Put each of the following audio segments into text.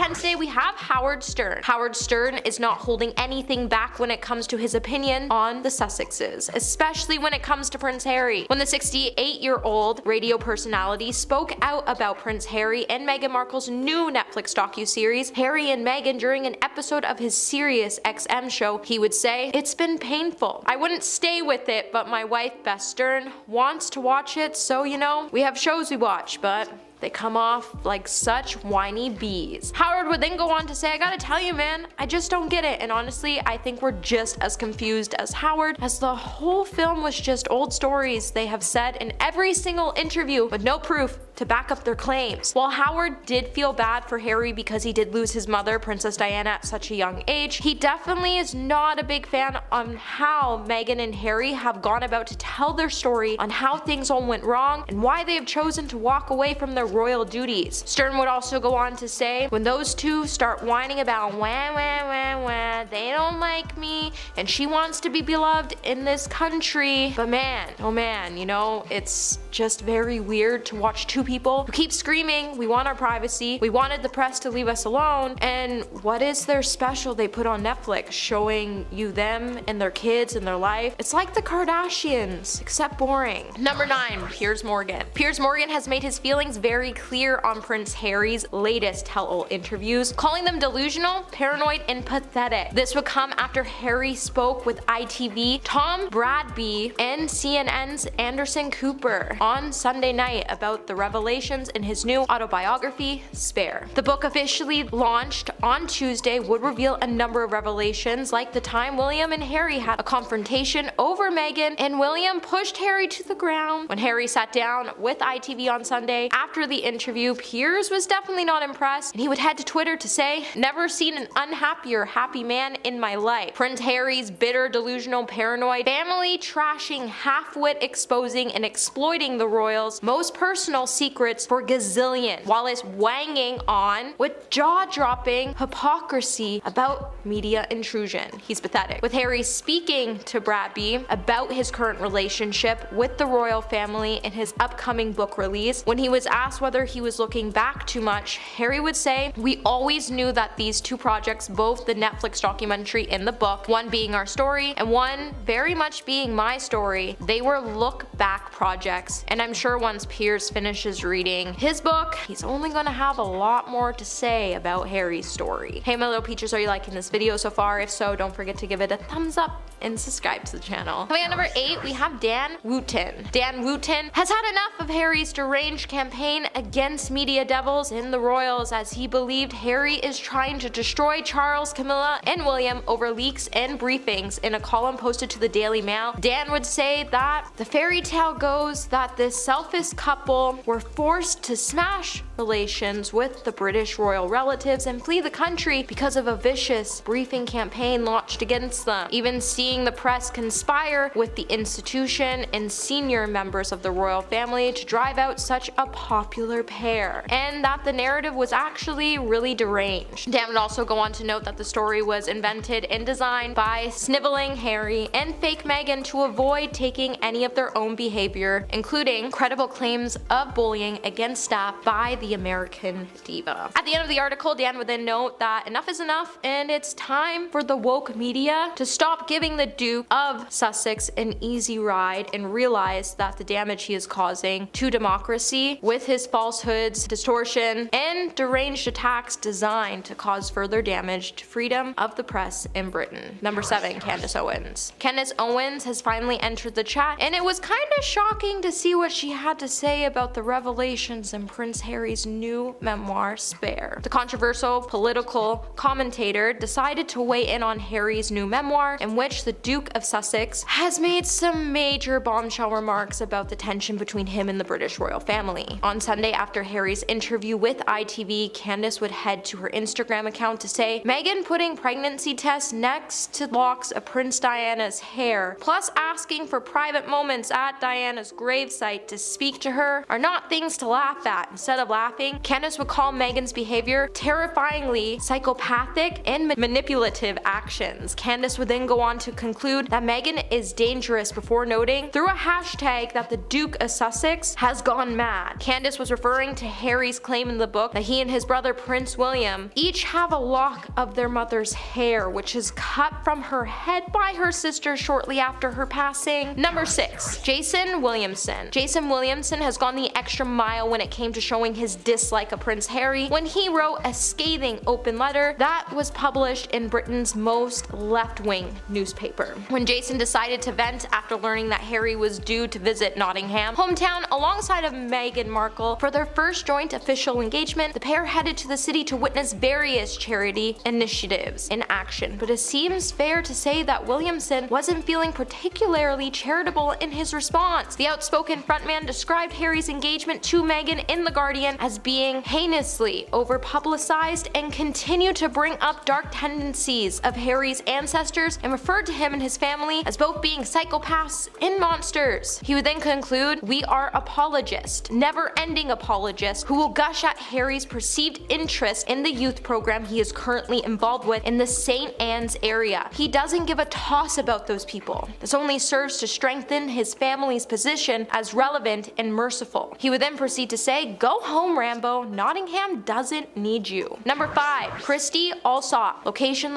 10 today, we have Howard Stern. Howard Stern is not holding anything back when it comes to his opinion on the Sussexes, especially when it comes to Prince Harry. When the 68-year-old radio personality spoke out about Prince Harry and Meghan Markle's new Netflix docuseries, Harry and Meghan, during an episode of his Sirius XM show, he would say, "It's been painful. I wouldn't stay with it, but my wife, Beth Stern, wants to watch it, so you know, we have shows we watch, but they come off like such whiny bees." Howard would then go on to say, "I gotta tell you, man, I just don't get it, and honestly, I think we're just as confused as Howard, as the whole film was just old stories they have said in every single interview with no proof to back up their claims." While Howard did feel bad for Harry because he did lose his mother, Princess Diana, at such a young age, he definitely is not a big fan on how Meghan and Harry have gone about to tell their story on how things all went wrong and why they have chosen to walk away from their royal duties. Stern would also go on to say, "When those two start whining about wah wah wah wah, they don't like me and she wants to be beloved in this country, but man, oh man, you know, it's just very weird to watch two people who keep screaming, we want our privacy, we wanted the press to leave us alone, and what is their special they put on Netflix showing you them and their kids and their life? It's like the Kardashians, except boring." Number 9, Piers Morgan. Piers Morgan has made his feelings very clear on Prince Harry's latest tell-all interviews, calling them delusional, paranoid, and pathetic. This would come after Harry spoke with ITV, Tom Bradby, and CNN's Anderson Cooper on Sunday night about the revelations in his new autobiography, Spare. The book, officially launched on Tuesday, would reveal a number of revelations, like the time William and Harry had a confrontation over Meghan, and William pushed Harry to the ground. When Harry sat down with ITV on Sunday after the interview, Piers was definitely not impressed, and he would head to Twitter to say, "Never seen an unhappier happy man in my life. Prince Harry's bitter, delusional, paranoid, family trashing, half-wit exposing and exploiting the royals' most personal secrets for gazillions, while it's wanging on with jaw-dropping hypocrisy about media intrusion. He's pathetic." With Harry speaking to Bradby about his current relationship with the royal family in his upcoming book release, when he was asked whether he was looking back too much, Harry would say, "We always knew that these two projects, both the Netflix documentary and the book, one being our story and one very much being my story, they were look-back projects, and I'm sure once Piers finishes reading his book, he's only gonna have a lot more to say about Harry's story." Hey my little peaches, are you liking this video so far? If so, don't forget to give it a thumbs up and subscribe to the channel. Coming at number 8, we have Dan Wootton. Dan Wootton has had enough of Harry's deranged campaign against media devils in the royals, as he believed Harry is trying to destroy Charles, Camilla, and William over leaks and briefings. In a column posted to the Daily Mail, Dan would say that the fairy tale goes that this selfish couple were forced to smash relations with the British royal relatives and flee the country because of a vicious briefing campaign launched against them, even seeing the press conspire with the institution and senior members of the royal family to drive out such a popular pair, and that the narrative was actually really deranged. Dan would also go on to note that the story was invented and designed by sniveling Harry and fake Meghan to avoid taking any of their own behavior, including credible claims of bullying against staff by the American diva. At the end of the article, Dan would then note that enough is enough, and it's time for the woke media to stop giving the Duke of Sussex an easy ride and realize that the damage he is causing to democracy with his falsehoods, distortion, and deranged attacks designed to cause further damage to freedom of the press in Britain. Number 7, Candace Owens. Candace Owens has finally entered the chat, and it was kind of shocking to see what she had to say about the revelations in Prince Harry's new memoir, Spare. The controversial political commentator decided to weigh in on Harry's new memoir, in which the Duke of Sussex has made some major bombshell remarks about the tension between him and the British royal family. On Sunday, after Harry's interview with ITV, Candace would head to her Instagram account to say, "Meghan putting pregnancy tests next to locks of Prince Diana's hair, plus asking for private moments at Diana's gravesite to speak to her, are not not things to laugh at. Instead of laughing, Candace would call Meghan's behavior terrifyingly psychopathic and manipulative actions. Candace would then go on to conclude that Meghan is dangerous before noting through a hashtag that the Duke of Sussex has gone mad. Candace was referring to Harry's claim in the book that he and his brother Prince William each have a lock of their mother's hair, which is cut from her head by her sister shortly after her passing. Number 6. Jason Williamson. Jason Williamson has gone the extra mile when it came to showing his dislike of Prince Harry when he wrote a scathing open letter that was published in Britain's most left-wing newspaper. When Jason decided to vent after learning that Harry was due to visit Nottingham, hometown, alongside of Meghan Markle for their first joint official engagement, the pair headed to the city to witness various charity initiatives in action. But it seems fair to say that Williamson wasn't feeling particularly charitable in his response. The outspoken frontman described Harry's engagement to Meghan in The Guardian as being heinously over-publicized and continued to bring up dark tendencies of Harry's ancestors and referred to him and his family as both being psychopaths and monsters. He would then conclude, "We are apologists, never-ending apologists, who will gush at Harry's perceived interest in the youth program he is currently involved with in the St. Anne's area. He doesn't give a toss about those people. This only serves to strengthen his family's position as relevant and merciful." He would then proceed to say, "Go home, Rambo. Nottingham doesn't need you." Number 5. Christy Allsop. Location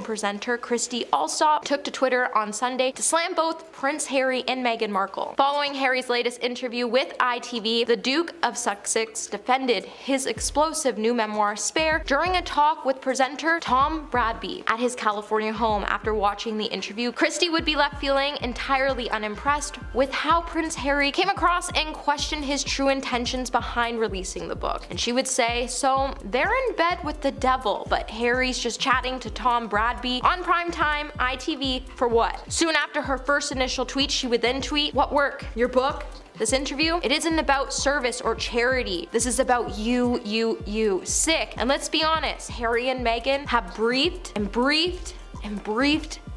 presenter Christy Allsop took to Twitter on Sunday to slam both Prince Harry and Meghan Markle. Following Harry's latest interview with ITV, the Duke of Sussex defended his explosive new memoir, Spare, during a talk with presenter Tom Bradby at his California home. After watching the interview, Christy would be left feeling entirely unimpressed with how Prince Harry came across and questioned his true intentions behind releasing the book. And she would say, "So they're in bed with the devil, but Harry's just chatting to Tom Bradby on primetime ITV for what?" Soon after her first initial tweet, she would then tweet, "What work? Your book? This interview? It isn't about service or charity. This is about you. Sick." And let's be honest, Harry and Meghan have briefed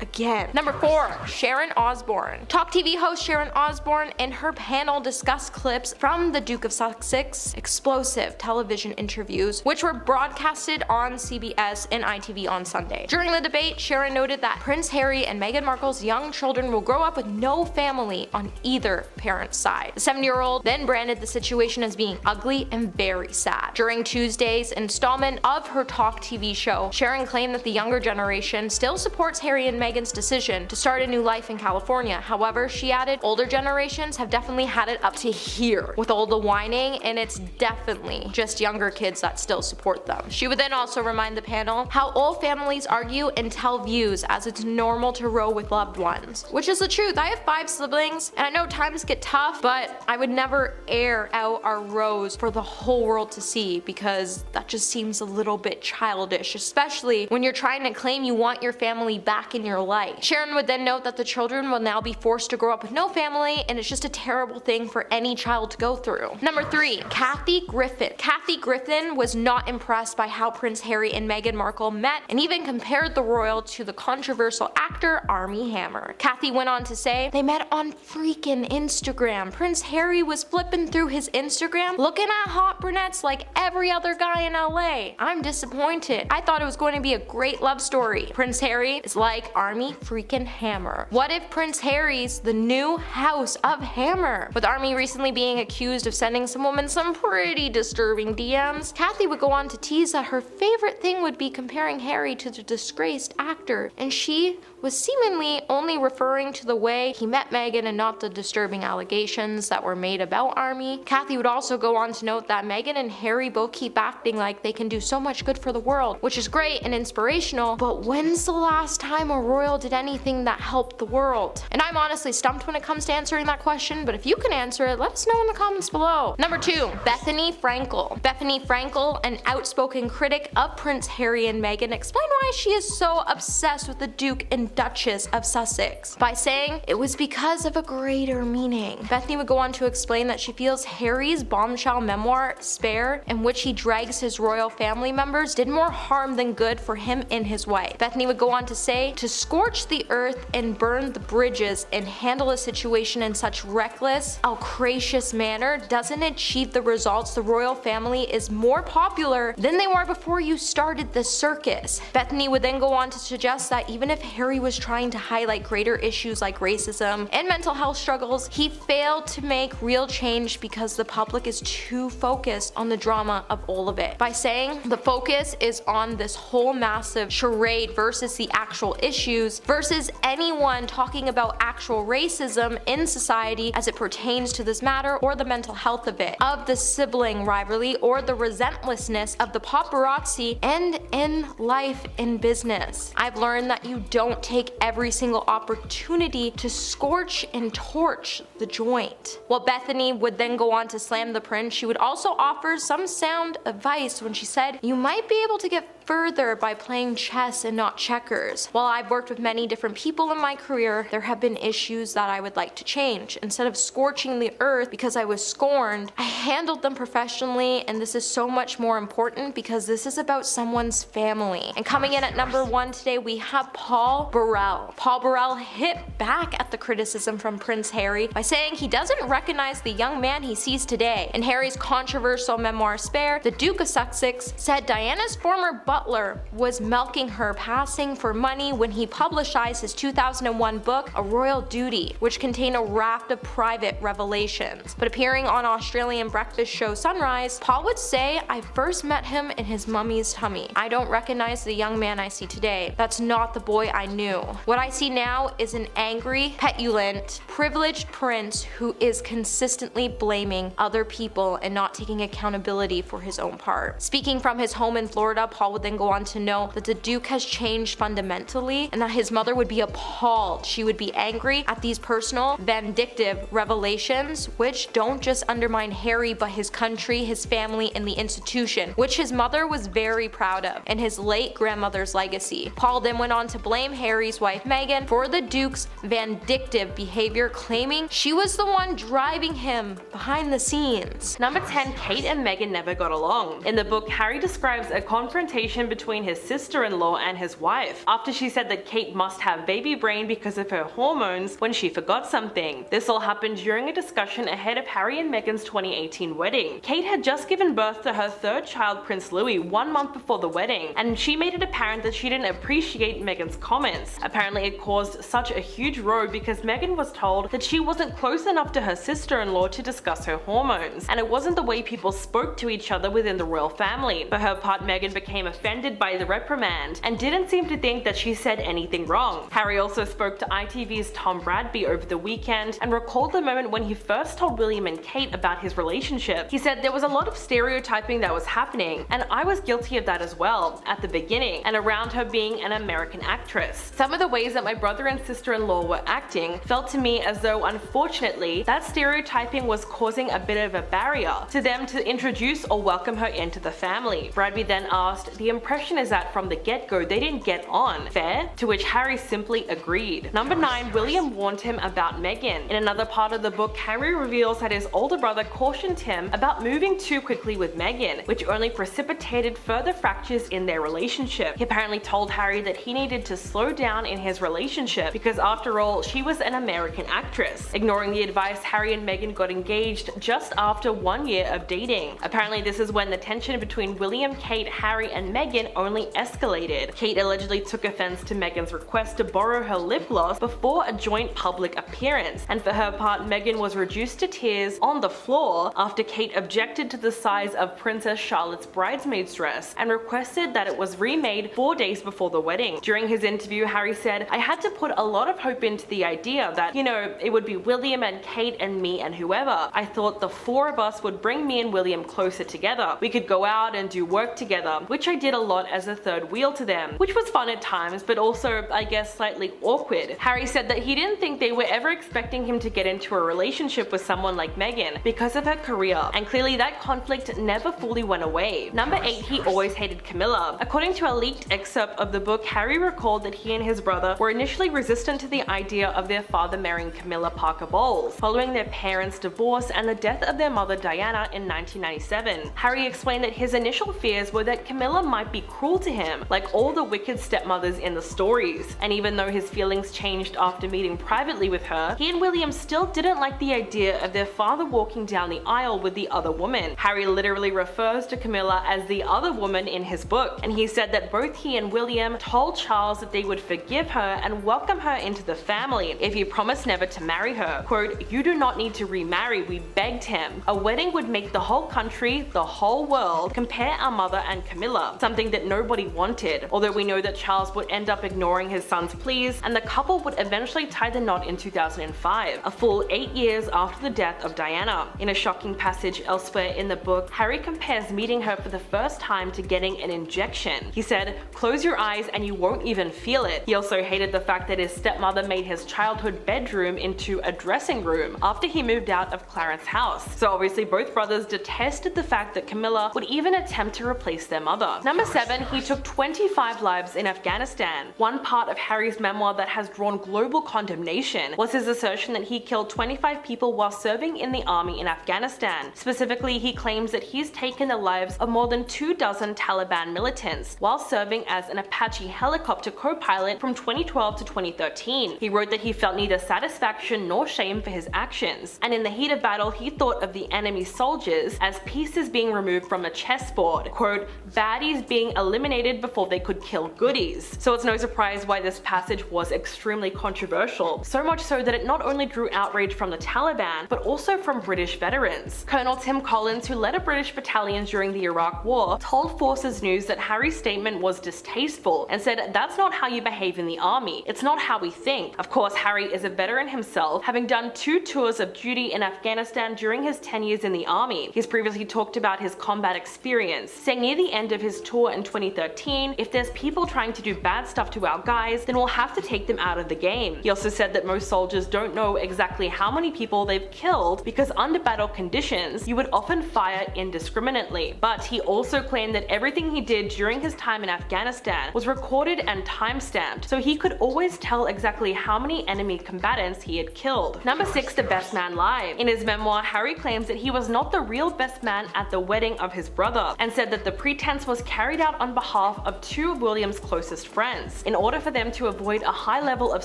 again. Number 4. Sharon Osbourne. Talk TV host Sharon Osbourne and her panel discussed clips from the Duke of Sussex explosive television interviews, which were broadcasted on CBS and ITV on Sunday. During the debate, Sharon noted that Prince Harry and Meghan Markle's young children will grow up with no family on either parent's side. The 70-year-old then branded the situation as being ugly and very sad. During Tuesday's installment of her Talk TV show, Sharon claimed that the younger generation still supports Harry and Meghan's decision to start a new life in California. However, she added, older generations have definitely had it up to here with all the whining, and it's definitely just younger kids that still support them. She would then also remind the panel how all families argue and tell views, as it's normal to row with loved ones. Which is the truth. I have 5 siblings, and I know times get tough, but I would never air out our rows for the whole world to see, because that just seems a little bit childish, especially when you're trying to claim you want your family back in your life. Sharon would then note that the children will now be forced to grow up with no family, and it's just a terrible thing for any child to go through. Number 3. Kathy Griffin. Kathy Griffin was not impressed by how Prince Harry and Meghan Markle met, and even compared the royal to the controversial actor Armie Hammer. Kathy went on to say, "They met on freaking Instagram. Prince Harry was flipping through his Instagram, looking at hot brunettes like every other guy in LA. I'm disappointed. I thought it was going to be a great love story. Prince Harry is like Armie freaking Hammer. What if Prince Harry's the new House of Hammer?" With Armie recently being accused of sending some woman some pretty disturbing DMs, Kathy would go on to tease that her favorite thing would be comparing Harry to the disgraced actor, and she was seemingly only referring to the way he met Meghan and not the disturbing allegations that were made about Armie. Kathy would also go on to note that Meghan and Harry both keep acting like they can do so much good for the world, which is great and inspirational, but when's the last time a royal did anything that helped the world? And I'm honestly stumped when it comes to answering that question, but if you can answer it, let us know in the comments below. Number 2. Bethany Frankel. Bethany Frankel, an outspoken critic of Prince Harry and Meghan, explained why she is so obsessed with the Duke and Duchess of Sussex by saying it was because of a greater meaning. Bethany would go on to explain that she feels Harry's bombshell memoir, Spare, in which he drags his royal family members, did more harm than good for him and his wife. Bethany would go on to say, to scorch the earth and burn the bridges and handle a situation in such reckless, outrageous manner doesn't achieve the results, the royal family is more popular than they were before you started the circus. Bethany would then go on to suggest that even if Harry was trying to highlight greater issues like racism and mental health struggles, he failed to make real change because the public is too focused on the drama of all of it. By saying the focus is on this whole massive charade versus the actual issues, versus anyone talking about actual racism in society as it pertains to this matter, or the mental health of it, of the sibling rivalry, or the relentlessness of the paparazzi, and in life and business. I've learned that you don't take every single opportunity to scorch and torch the joint. While Bethany would then go on to slam the prince, she would also offer some sound advice when she said, "You might be able to get further by playing chess and not checkers. While I've worked with many different people in my career, there have been issues that I would like to change. Instead of scorching the earth because I was scorned, I handled them professionally, and this is so much more important because this is about someone's family." And coming in at number 1 today, we have Paul Burrell. Paul Burrell hit back at the criticism from Prince Harry by saying he doesn't recognize the young man he sees today. In Harry's controversial memoir Spare, the Duke of Sussex said Diana's former butler was milking her, passing for money when he publicized his 2001 book, A Royal Duty, which contained a raft of private revelations. But appearing on Australian breakfast show Sunrise, Paul would say, "I first met him in his mummy's tummy. I don't recognize the young man I see today. That's not the boy I knew. What I see now is an angry, petulant, privileged prince who is consistently blaming other people and not taking accountability for his own part." Speaking from his home in Florida, Paul would then go on to know that the Duke has changed fundamentally and that his mother would be appalled. She would be angry at these personal, vindictive revelations, which don't just undermine Harry but his country, his family, and the institution, which his mother was very proud of, and his late grandmother's legacy. Paul then went on to blame Harry's wife Meghan for the Duke's vindictive behavior, claiming she was the one driving him behind the scenes. Number 10, Kate and Meghan never got along. In the book, Harry describes a confrontation between his sister-in-law and his wife after she said that Kate must have baby brain because of her hormones when she forgot something. This all happened during a discussion ahead of Harry and Meghan's 2018 wedding. Kate had just given birth to her third child, Prince Louis, 1 month before the wedding, and she made it apparent that she didn't appreciate Meghan's comments. Apparently it caused such a huge row because Meghan was told that she wasn't close enough to her sister-in-law to discuss her hormones, and it wasn't the way people spoke to each other within the royal family. For her part, Meghan became offended by the reprimand and didn't seem to think that she said anything wrong. Harry also spoke to ITV's Tom Bradby over the weekend and recalled the moment when he first told William and Kate about his relationship. He said, "There was a lot of stereotyping that was happening, and I was guilty of that as well, at the beginning, and around her being an American actress. Some of the ways that my brother and sister-in-law were acting felt to me as though, unfortunately, that stereotyping was causing a bit of a barrier to them to introduce or welcome her into the family." Bradby then asked, "The impression is that from the get-go they didn't get on. Fair?" To which Harry simply agreed. Number 9, William warned him about Meghan. In another part of the book, Harry reveals that his older brother cautioned him about moving too quickly with Meghan, which only precipitated further fractures in their relationship. He apparently told Harry that he needed to slow down in his relationship because after all, she was an American actress. Ignoring the advice, Harry and Meghan got engaged just after 1 year of dating. Apparently this is when the tension between William, Kate, Harry, and Meghan only escalated. Kate allegedly took offense to Meghan's request to borrow her lip gloss before a joint public appearance, and for her part, Meghan was reduced to tears on the floor after Kate objected to the size of Princess Charlotte's bridesmaid's dress and requested that it was remade 4 days before the wedding. During his interview, Harry said, "I had to put a lot of hope into the idea that, it would be William and Kate and me and whoever. I thought the 4 of us would bring me and William closer together. We could go out and do work together, which I did a lot as a third wheel to them, which was fun at times, but also, I guess, slightly awkward." Harry said that he didn't think they were ever expecting him to get into a relationship with someone like Meghan because of her career, and clearly that conflict never fully went away. Number 8, he always hated Camilla. According to a leaked excerpt of the book, Harry recalled that he and his brother were initially resistant to the idea of their father marrying Camilla Parker Bowles, following their parents' divorce and the death of their mother Diana in 1997. Harry explained that his initial fears were that Camilla might might be cruel to him, like all the wicked stepmothers in the stories. And even though his feelings changed after meeting privately with her, he and William still didn't like the idea of their father walking down the aisle with the other woman. Harry literally refers to Camilla as the other woman in his book, and he said that both he and William told Charles that they would forgive her and welcome her into the family if he promised never to marry her. Quote, "You do not need to remarry, we begged him. A wedding would make the whole country, the whole world, compare our mother and Camilla," something that nobody wanted, although we know that Charles would end up ignoring his son's pleas, and the couple would eventually tie the knot in 2005, a full 8 years after the death of Diana. In a shocking passage elsewhere in the book, Harry compares meeting her for the first time to getting an injection. He said, "Close your eyes and you won't even feel it." He also hated the fact that his stepmother made his childhood bedroom into a dressing room after he moved out of Clarence's house. So obviously both brothers detested the fact that Camilla would even attempt to replace their mother. Number 7, he took 25 lives in Afghanistan. One part of Harry's memoir that has drawn global condemnation was his assertion that he killed 25 people while serving in the army in Afghanistan. Specifically, he claims that he's taken the lives of more than 24 Taliban militants while serving as an Apache helicopter co-pilot from 2012 to 2013. He wrote that he felt neither satisfaction nor shame for his actions, and in the heat of battle he thought of the enemy soldiers as pieces being removed from a chessboard, quote, "baddies being eliminated before they could kill goodies." So it's no surprise why this passage was extremely controversial, so much so that it not only drew outrage from the Taliban, but also from British veterans. Colonel Tim Collins, who led a British battalion during the Iraq War, told Forces News that Harry's statement was distasteful and said, "That's not how you behave in the army. It's not how we think." Of course, Harry is a veteran himself, having done 2 tours of duty in Afghanistan during his 10 years in the army. He's previously talked about his combat experience, saying near the end of his tour in 2013, "If there's people trying to do bad stuff to our guys, then we'll have to take them out of the game." He also said that most soldiers don't know exactly how many people they've killed because under battle conditions, you would often fire indiscriminately. But he also claimed that everything he did during his time in Afghanistan was recorded and time-stamped, so he could always tell exactly how many enemy combatants he had killed. Number 6, the best man live. In his memoir, Harry claims that he was not the real best man at the wedding of his brother, and said that the pretense was carried out on behalf of 2 of William's closest friends, in order for them to avoid a high level of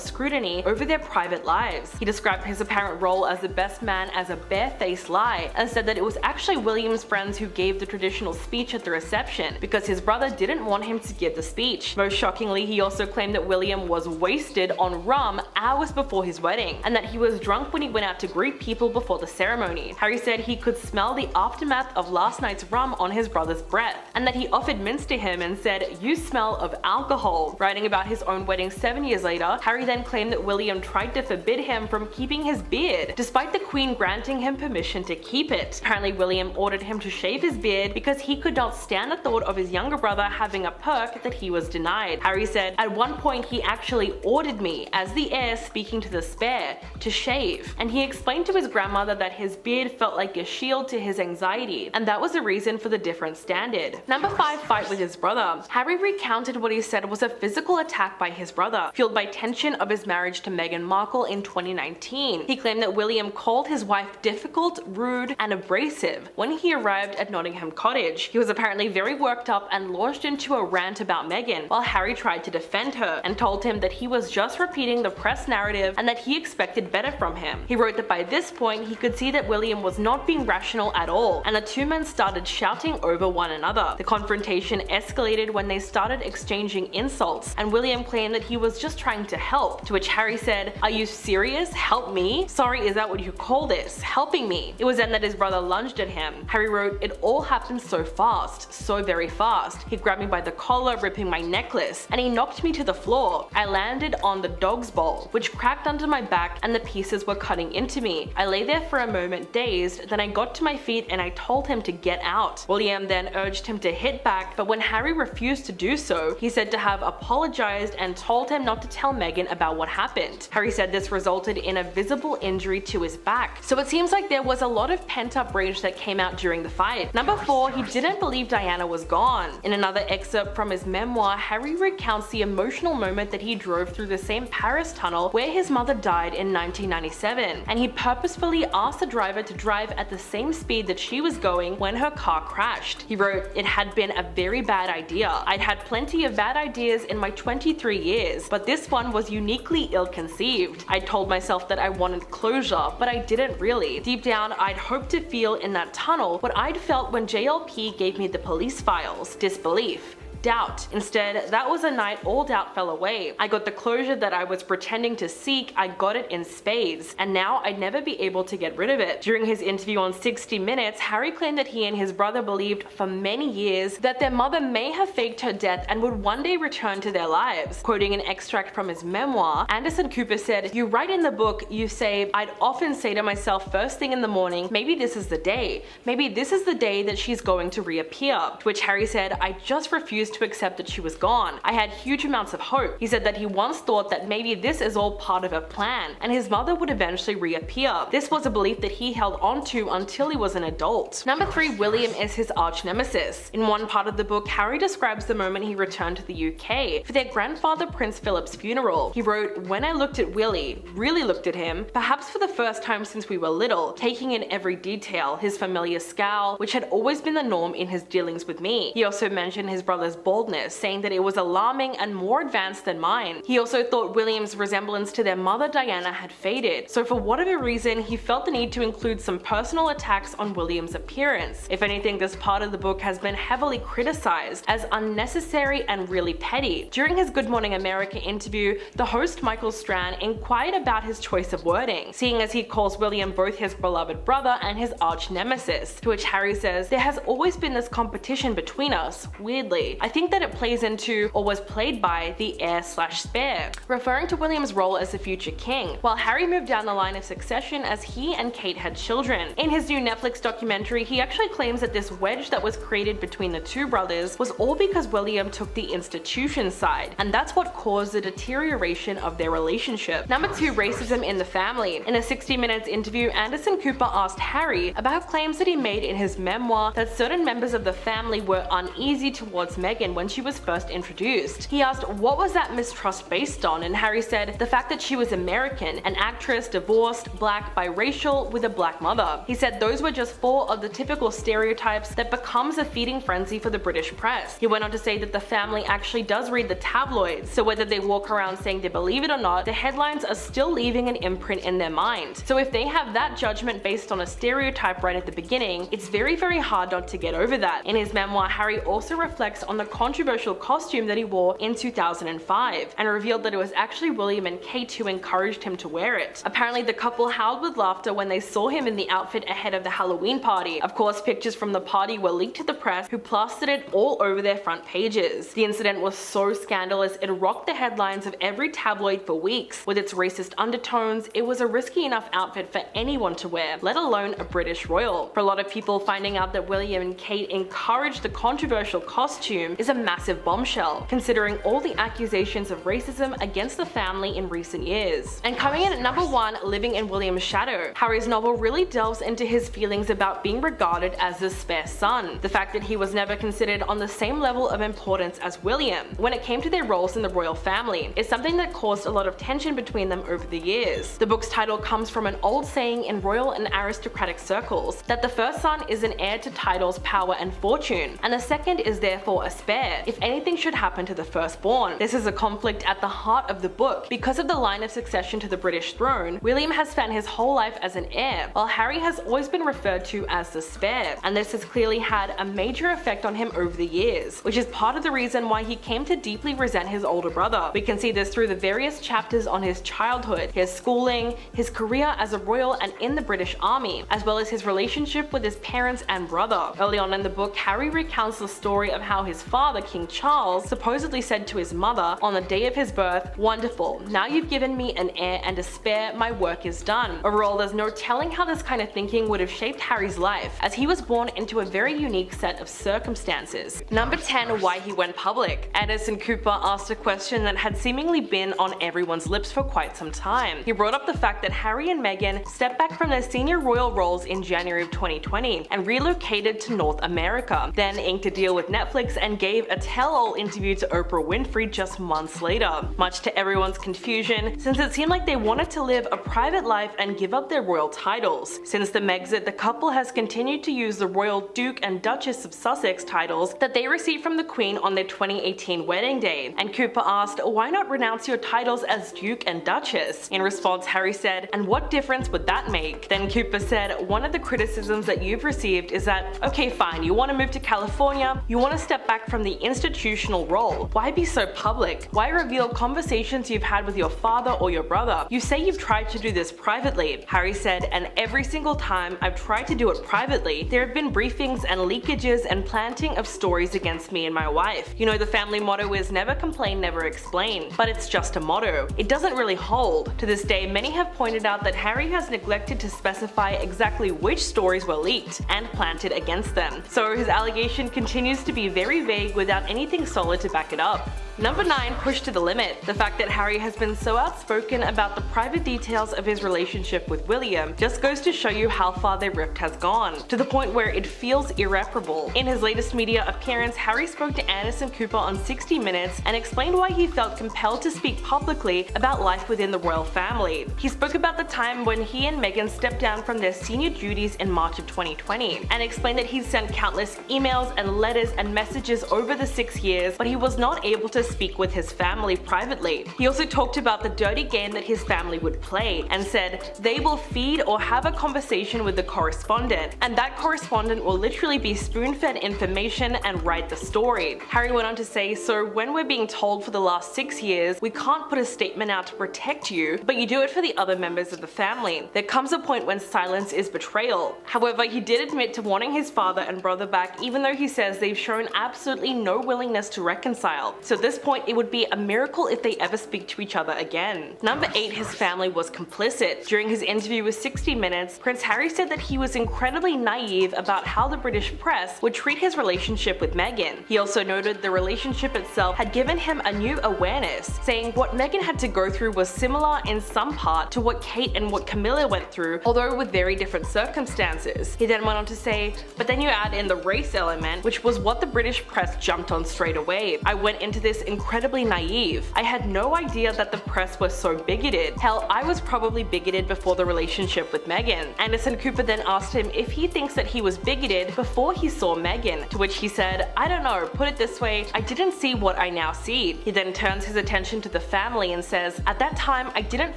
scrutiny over their private lives. He described his apparent role as the best man as a barefaced lie, and said that it was actually William's friends who gave the traditional speech at the reception, because his brother didn't want him to give the speech. Most shockingly, he also claimed that William was wasted on rum hours before his wedding, and that he was drunk when he went out to greet people before the ceremony. Harry said he could smell the aftermath of last night's rum on his brother's breath, and that he offered mints to him and said, "You smell of alcohol." Writing about his own wedding 7 years later, Harry then claimed that William tried to forbid him from keeping his beard, despite the Queen granting him permission to keep it. Apparently, William ordered him to shave his beard because he could not stand the thought of his younger brother having a perk that he was denied. Harry said, "At one point he actually ordered me, as the heir speaking to the spare, to shave, and he explained to his grandmother that his beard felt like a shield to his anxiety, and that was the reason for the different standard." Number 5, fight with his brother. Harry recounted what he said was a physical attack by his brother, fueled by tension of his marriage to Meghan Markle in 2019. He claimed that William called his wife difficult, rude, and abrasive when he arrived at Nottingham Cottage. He was apparently very worked up and launched into a rant about Meghan, while Harry tried to defend her and told him that he was just repeating the press narrative and that he expected better from him. He wrote that by this point he could see that William was not being rational at all, and the 2 men started shouting over one another. The confrontation escalated when they started exchanging insults, and William claimed that he was just trying to help, to which Harry said, "Are you serious? Help me? Sorry, is that what you call this? Helping me?" It was then that his brother lunged at him. Harry wrote, "It all happened so fast, so very fast. He grabbed me by the collar, ripping my necklace, and he knocked me to the floor. I landed on the dog's bowl, which cracked under my back and the pieces were cutting into me. I lay there for a moment dazed, then I got to my feet and I told him to get out." William then urged him to hit back, but when Harry refused to do so, he said to have apologized and told him not to tell Meghan about what happened. Harry said this resulted in a visible injury to his back. So it seems like there was a lot of pent-up rage that came out during the fight. Number 4, he didn't believe Diana was gone. In another excerpt from his memoir, Harry recounts the emotional moment that he drove through the same Paris tunnel where his mother died in 1997, and he purposefully asked the driver to drive at the same speed that she was going when her car crashed. He wrote, "It had been a very bad idea. I'd had plenty of bad ideas in my 23 years, but this one was uniquely ill-conceived. I told myself that I wanted closure, but I didn't really. Deep down, I'd hoped to feel in that tunnel what I'd felt when JLP gave me the police files: disbelief. Doubt. Instead, that was a night all doubt fell away. I got the closure that I was pretending to seek. I got it in spades, and now I'd never be able to get rid of it. During his interview on 60 Minutes, Harry claimed that he and his brother believed for many years that their mother may have faked her death and would one day return to their lives. Quoting an extract from his memoir, Anderson Cooper said, "You write in the book, you say, I'd often say to myself first thing in the morning, maybe this is the day. Maybe this is the day that she's going to reappear." To which Harry said, "I just refused to accept that she was gone. I had huge amounts of hope." He said that he once thought that maybe this is all part of a plan, and his mother would eventually reappear. This was a belief that he held on to until he was an adult. Number 3, William is his arch nemesis. In one part of the book, Harry describes the moment he returned to the UK for their grandfather Prince Philip's funeral. He wrote, "When I looked at Willie, really looked at him, perhaps for the first time since we were little, taking in every detail, his familiar scowl, which had always been the norm in his dealings with me." He also mentioned his brother's baldness, saying that it was alarming and more advanced than mine. He also thought William's resemblance to their mother Diana had faded, so for whatever reason he felt the need to include some personal attacks on William's appearance. If anything, this part of the book has been heavily criticized as unnecessary and really petty. During his Good Morning America interview, the host Michael Strand inquired about his choice of wording, seeing as he calls William both his beloved brother and his arch nemesis, to which Harry says, "There has always been this competition between us, weirdly. I think that it plays into, or was played by, the heir/spare," referring to William's role as the future king, while Harry moved down the line of succession as he and Kate had children. In his new Netflix documentary, he actually claims that this wedge that was created between the two brothers was all because William took the institution side, and that's what caused the deterioration of their relationship. Number 2, racism in the family. In a 60 Minutes interview, Anderson Cooper asked Harry about claims that he made in his memoir that certain members of the family were uneasy towards Meghan when she was first introduced. He asked, what was that mistrust based on, and Harry said, the fact that she was American, an actress, divorced, black, biracial, with a black mother. He said those were just 4 of the typical stereotypes that becomes a feeding frenzy for the British press. He went on to say that the family actually does read the tabloids, so whether they walk around saying they believe it or not, the headlines are still leaving an imprint in their mind. So if they have that judgment based on a stereotype right at the beginning, it's very, very hard not to get over that. In his memoir, Harry also reflects on the controversial costume that he wore in 2005 and revealed that it was actually William and Kate who encouraged him to wear it. Apparently, the couple howled with laughter when they saw him in the outfit ahead of the Halloween party. Of course, pictures from the party were leaked to the press, who plastered it all over their front pages. The incident was so scandalous it rocked the headlines of every tabloid for weeks. With its racist undertones, it was a risky enough outfit for anyone to wear, let alone a British royal. For a lot of people, finding out that William and Kate encouraged the controversial costume is a massive bombshell, considering all the accusations of racism against the family in recent years. And coming in at number 1, Living in William's Shadow. Harry's novel really delves into his feelings about being regarded as the spare son, the fact that he was never considered on the same level of importance as William when it came to their roles in the royal family. It's something that caused a lot of tension between them over the years. The book's title comes from an old saying in royal and aristocratic circles that the first son is an heir to titles, power, and fortune, and the second is therefore a spare if anything should happen to the firstborn. This is a conflict at the heart of the book. Because of the line of succession to the British throne, William has spent his whole life as an heir, while Harry has always been referred to as the spare, and this has clearly had a major effect on him over the years, which is part of the reason why he came to deeply resent his older brother. We can see this through the various chapters on his childhood, his schooling, his career as a royal and in the British Army, as well as his relationship with his parents and brother. Early on in the book, Harry recounts the story of how his father, King Charles, supposedly said to his mother on the day of his birth, "Wonderful, now you've given me an heir and a spare, my work is done." Overall, there's no telling how this kind of thinking would have shaped Harry's life, as he was born into a very unique set of circumstances. Number 10, why he went public. Anderson Cooper asked a question that had seemingly been on everyone's lips for quite some time. He brought up the fact that Harry and Meghan stepped back from their senior royal roles in January of 2020 and relocated to North America, then inked a deal with Netflix and and gave a tell-all interview to Oprah Winfrey just months later, much to everyone's confusion, since it seemed like they wanted to live a private life and give up their royal titles. Since the Megxit, the couple has continued to use the Royal Duke and Duchess of Sussex titles that they received from the Queen on their 2018 wedding day, and Cooper asked, "Why not renounce your titles as Duke and Duchess?" In response, Harry said, "And what difference would that make?" Then Cooper said, "One of the criticisms that you've received is that, okay fine, you want to move to California, you want to step back from the institutional role. Why be so public? Why reveal conversations you've had with your father or your brother? You say you've tried to do this privately." Harry said, "And every single time I've tried to do it privately, there have been briefings and leakages and planting of stories against me and my wife. You know, the family motto is never complain, never explain, but it's just a motto. It doesn't really hold." To this day, many have pointed out that Harry has neglected to specify exactly which stories were leaked and planted against them, so his allegation continues to be very vague without anything solid to back it up. Number 9. Pushed to the limit. The fact that Harry has been so outspoken about the private details of his relationship with William just goes to show you how far their rift has gone, to the point where it feels irreparable. In his latest media appearance, Harry spoke to Anderson Cooper on 60 Minutes and explained why he felt compelled to speak publicly about life within the royal family. He spoke about the time when he and Meghan stepped down from their senior duties in March of 2020, and explained that he'd sent countless emails and letters and messages over the 6 years, but he was not able to speak with his family privately. He also talked about the dirty game that his family would play, and said they will feed or have a conversation with the correspondent, and that correspondent will literally be spoon-fed information and write the story. Harry went on to say, "So when we're being told for the last 6 years we can't put a statement out to protect you, but you do it for the other members of the family, there comes a point when silence is betrayal." However, he did admit to wanting his father and brother back, even though he says they've shown absolutely no willingness to reconcile. So at this point, it would be a miracle if they ever speak to each other again. Number 8. His family was complicit. During his interview with 60 Minutes, Prince Harry said that he was incredibly naive about how the British press would treat his relationship with Meghan. He also noted the relationship itself had given him a new awareness, saying what Meghan had to go through was similar in some part to what Kate and what Camilla went through, although with very different circumstances. He then went on to say, "But then you add in the race element, which was what the British press jumped on straight away. I went into this incredibly naive. I had no idea that the press was so bigoted. Hell, I was probably bigoted before the relationship with Meghan." Anderson Cooper then asked him if he thinks that he was bigoted before he saw Meghan, to which he said, "I don't know, put it this way, I didn't see what I now see." He then turns his attention to the family and says, "At that time, I didn't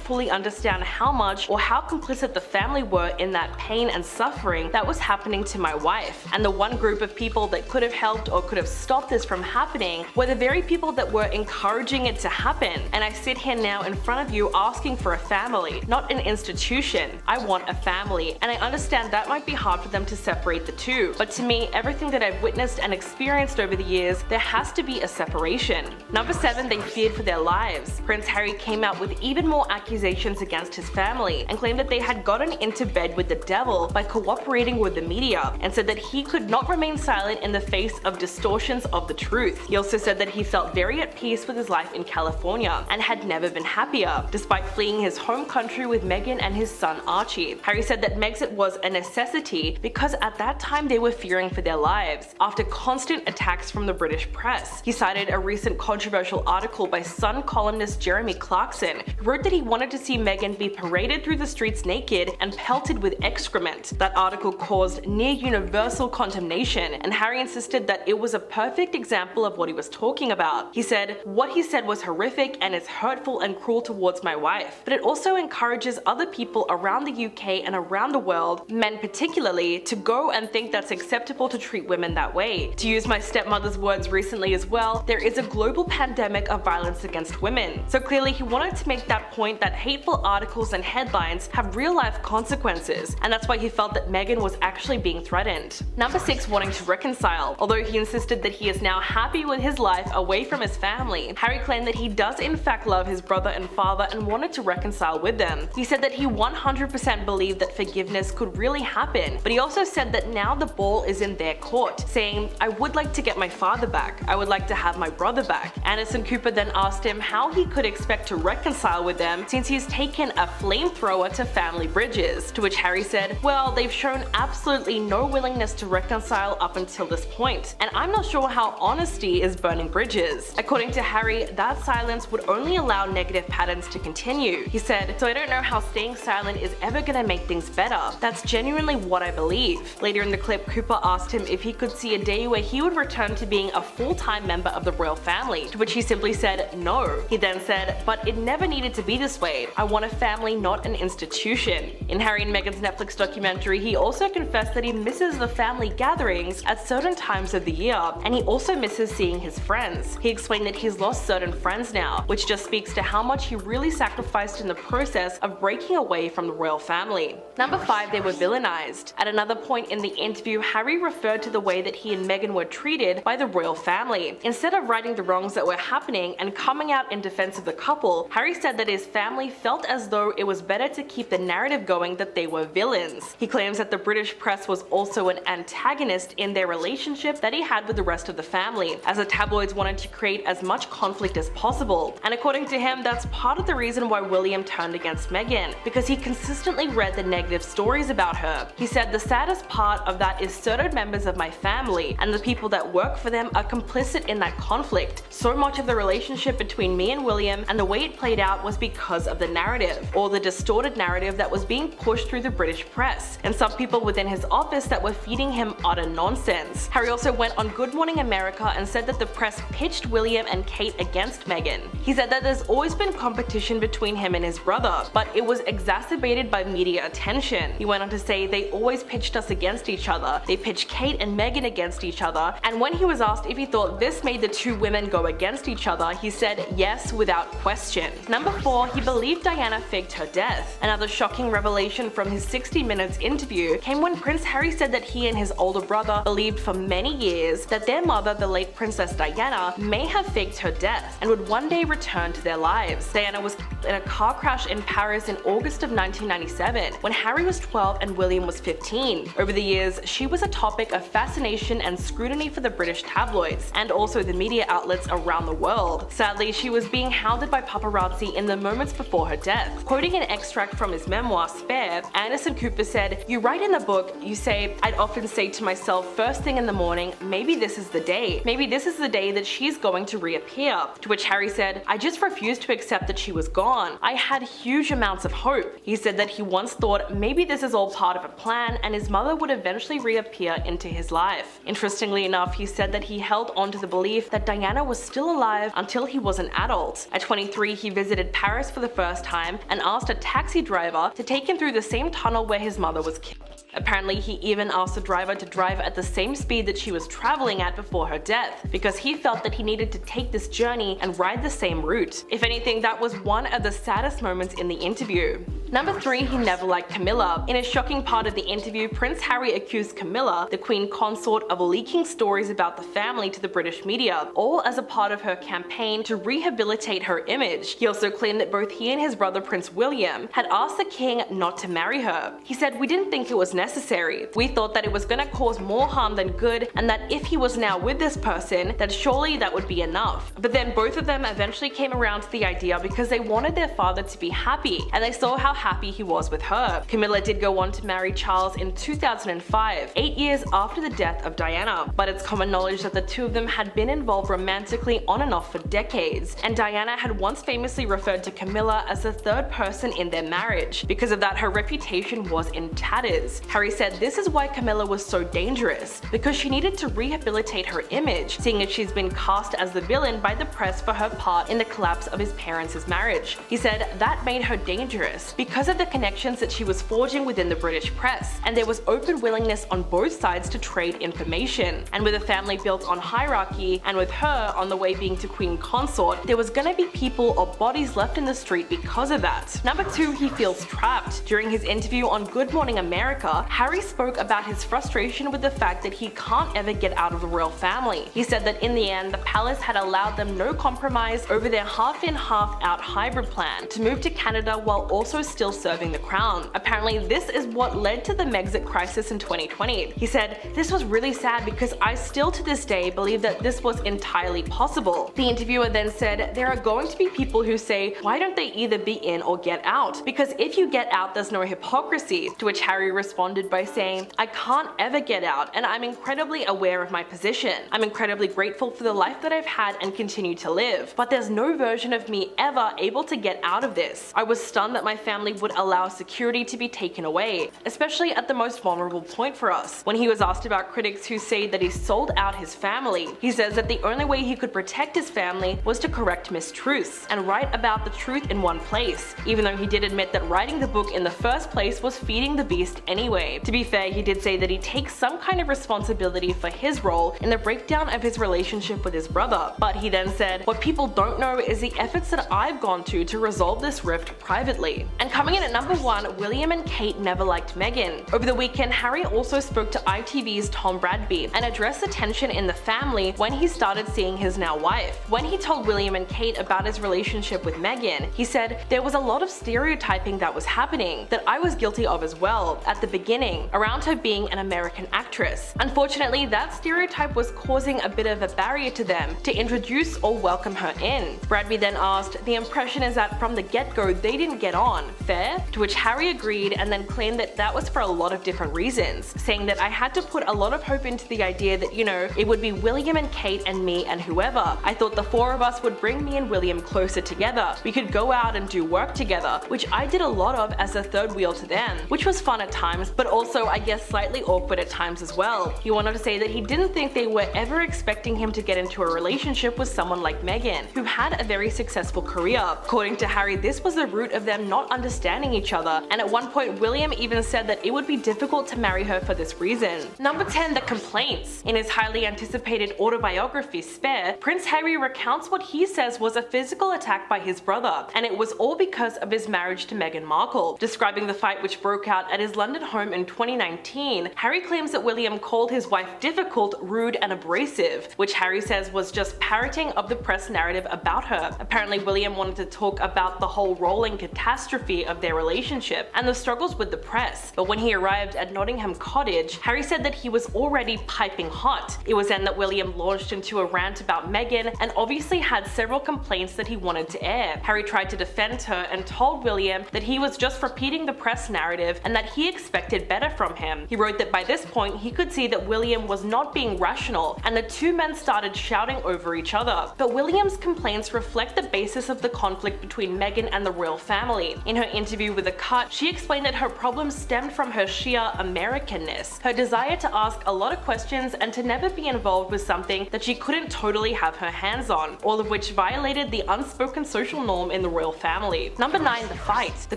fully understand how much or how complicit the family were in that pain and suffering that was happening to my wife. And the one group of people that could have helped or could have stopped this from happening were the very people that were encouraging it to happen. And I sit here now in front of you asking for a family, not an institution. I want a family, and I understand that might be hard for them to separate the two. But to me, everything that I've witnessed and experienced over the years, there has to be a separation." Number 7. They feared for their lives. Prince Harry came out with even more accusations against his family and claimed that they had gotten into bed with the devil by cooperating with the media, and said that he could not remain silent in the face of distortions of the truth. He also said that he felt very at peace with his life in California and had never been happier, despite fleeing his home country with Meghan and his son Archie. Harry said that Megxit was a necessity because at that time they were fearing for their lives after constant attacks from the British press. He cited a recent controversial article by Sun columnist Jeremy Clarkson, who wrote that he wanted to see Meghan be paraded through the streets naked and pelted with excrement. That article caused near universal condemnation, and Harry insisted that it was a perfect example of what he was talking about. He said, "What he said was horrific and is hurtful and cruel towards my wife, but it also encourages other people around the UK and around the world, men particularly, to go and think that's acceptable to treat women that way. To use my stepmother's words recently as well, there is a global pandemic of violence against women." So clearly he wanted to make that point that hateful articles and headlines have real life consequences, and that's why he felt that Meghan was actually being threatened. Number 6. Wanting to reconcile. Although he insisted that he is now happy with his life away from his family. Harry claimed that he does in fact love his brother and father and wanted to reconcile with them. He said that he 100% believed that forgiveness could really happen, but he also said that now the ball is in their court, saying, "I would like to get my father back. I would like to have my brother back." Anderson Cooper then asked him how he could expect to reconcile with them since he's taken a flamethrower to family bridges, to which Harry said, "Well, they've shown absolutely no willingness to reconcile up until this point, and I'm not sure how honesty is burning bridges." According to Harry, that silence would only allow negative patterns to continue. He said, "So I don't know how staying silent is ever gonna make things better. That's genuinely what I believe." Later in the clip, Cooper asked him if he could see a day where he would return to being a full-time member of the royal family, to which he simply said no. He then said, "But it never needed to be this way. I want a family, not an institution." In Harry and Meghan's Netflix documentary, he also confessed that he misses the family gatherings at certain times of the year, and he also misses seeing his friends. He explained that he's lost certain friends now, which just speaks to how much he really sacrificed in the process of breaking away from the royal family. Number 5, they were villainized. At another point in the interview, Harry referred to the way that he and Meghan were treated by the royal family. Instead of righting the wrongs that were happening and coming out in defense of the couple, Harry said that his family felt as though it was better to keep the narrative going that they were villains. He claims that the British press was also an antagonist in their relationship that he had with the rest of the family, as the tabloids wanted to create as much conflict as possible. And according to him, that's part of the reason why William turned against Meghan, because he consistently read the negative stories about her. He said, "The saddest part of that is certain members of my family and the people that work for them are complicit in that conflict. So much of the relationship between me and William and the way it played out was because of the narrative, or the distorted narrative that was being pushed through the British press, and some people within his office that were feeding him utter nonsense." Harry also went on Good Morning America and said that the press pitched William and Kate against Meghan. He said that there's always been competition between him and his brother, but it was exacerbated by media attention. He went on to say, "They always pitched us against each other. They pitched Kate and Meghan against each other, and when he was asked if he thought this made the two women go against each other, he said yes without question." Number 4, he believed Diana faked her death. Another shocking revelation from his 60 Minutes interview came when Prince Harry said that he and his older brother believed for many years that their mother, the late Princess Diana, may have faked her death and would one day return to their lives. Diana was killed in a car crash in Paris in August of 1997, when Harry was 12 and William was 15. Over the years, she was a topic of fascination and scrutiny for the British tabloids, and also the media outlets around the world. Sadly, she was being hounded by paparazzi in the moments before her death. Quoting an extract from his memoir, Spare, Anderson Cooper said, "You write in the book, you say, I'd often say to myself first thing in the morning, maybe this is the day. Maybe this is the day that she's going to reappear." To which Harry said, "I just refused to accept that she was gone. I had huge amounts of hope." He said that he once thought maybe this is all part of a plan and his mother would eventually reappear into his life. Interestingly enough, he said that he held on to the belief that Diana was still alive until he was an adult. At 23, he visited Paris for the first time and asked a taxi driver to take him through the same tunnel where his mother was killed. Apparently, he even asked the driver to drive at the same speed that she was traveling at before her death, because he felt that he needed to take this journey and ride the same route. If anything, that was one of the saddest moments in the interview. Number 3, he never liked Camilla. In a shocking part of the interview, Prince Harry accused Camilla, the Queen Consort, of leaking stories about the family to the British media, all as a part of her campaign to rehabilitate her image. He also claimed that both he and his brother Prince William had asked the king not to marry her. He said, "We didn't think it was necessary. We thought that it was gonna cause more harm than good, and that if he was now with this person, that surely that would be enough." But then both of them eventually came around to the idea because they wanted their father to be happy, and they saw how happy he was with her. Camilla did go on to marry Charles in 2005, 8 years after the death of Diana, but it's common knowledge that the two of them had been involved romantically on and off for decades, and Diana had once famously referred to Camilla as the third person in their marriage. Because of that, her reputation was in tatters. Harry said this is why Camilla was so dangerous, because she needed to rehabilitate her image, seeing as she's been cast as the villain by the press for her part in the collapse of his parents' marriage. He said that made her dangerous, because because of the connections that she was forging within the British press, and there was open willingness on both sides to trade information. And with a family built on hierarchy, and with her on the way being to Queen Consort, there was gonna be people or bodies left in the street because of that. Number 2, he feels trapped. During his interview on Good Morning America, Harry spoke about his frustration with the fact that he can't ever get out of the royal family. He said that in the end, the palace had allowed them no compromise over their half-in half-out hybrid plan to move to Canada while also still serving the crown. Apparently, this is what led to the Megxit crisis in 2020. He said, "This was really sad because I still to this day believe that this was entirely possible." The interviewer then said, "There are going to be people who say, why don't they either be in or get out? Because if you get out, there's no hypocrisy." To which Harry responded by saying, "I can't ever get out, and I'm incredibly aware of my position. I'm incredibly grateful for the life that I've had and continue to live, but there's no version of me ever able to get out of this. I was stunned that my family would allow security to be taken away, especially at the most vulnerable point for us." When he was asked about critics who say that he sold out his family, he says that the only way he could protect his family was to correct mistruths and write about the truth in one place, even though he did admit that writing the book in the first place was feeding the beast anyway. To be fair, he did say that he takes some kind of responsibility for his role in the breakdown of his relationship with his brother, but he then said, "What people don't know is the efforts that I've gone to resolve this rift privately." And coming in at number 1, William and Kate never liked Meghan. Over the weekend, Harry also spoke to ITV's Tom Bradby and addressed the tension in the family when he started seeing his now wife. When he told William and Kate about his relationship with Meghan, he said, "There was a lot of stereotyping that was happening that I was guilty of as well at the beginning around her being an American actress. Unfortunately, that stereotype was causing a bit of a barrier to them to introduce or welcome her in." Bradby then asked, "The impression is that from the get-go they didn't get on. Fair?" To which Harry agreed and then claimed that that was for a lot of different reasons, saying that, "I had to put a lot of hope into the idea that, it would be William and Kate and me and whoever. I thought the 4 of us would bring me and William closer together. We could go out and do work together, which I did a lot of as a third wheel to them, which was fun at times, but also I guess slightly awkward at times as well." He wanted to say that he didn't think they were ever expecting him to get into a relationship with someone like Meghan, who had a very successful career. According to Harry, this was the root of them not understanding each other, and at one point William even said that it would be difficult to marry her for this reason. Number 10, the complaints. In his highly anticipated autobiography Spare, Prince Harry recounts what he says was a physical attack by his brother, and it was all because of his marriage to Meghan Markle. Describing the fight which broke out at his London home in 2019, Harry claims that William called his wife difficult, rude, and abrasive, which Harry says was just parroting of the press narrative about her. Apparently, William wanted to talk about the whole rolling catastrophe of their relationship and the struggles with the press, but when he arrived at Nottingham Cottage, Harry said that he was already piping hot. It was then that William launched into a rant about Meghan and obviously had several complaints that he wanted to air. Harry tried to defend her and told William that he was just repeating the press narrative and that he expected better from him. He wrote that by this point he could see that William was not being rational, and the two men started shouting over each other. But William's complaints reflect the basis of the conflict between Meghan and the royal family. In her interview with The Cut, she explained that her problems stemmed from her sheer Americanness, her desire to ask a lot of questions and to never be involved with something that she couldn't totally have her hands on, all of which violated the unspoken social norm in the royal family. Number 9, the fight. The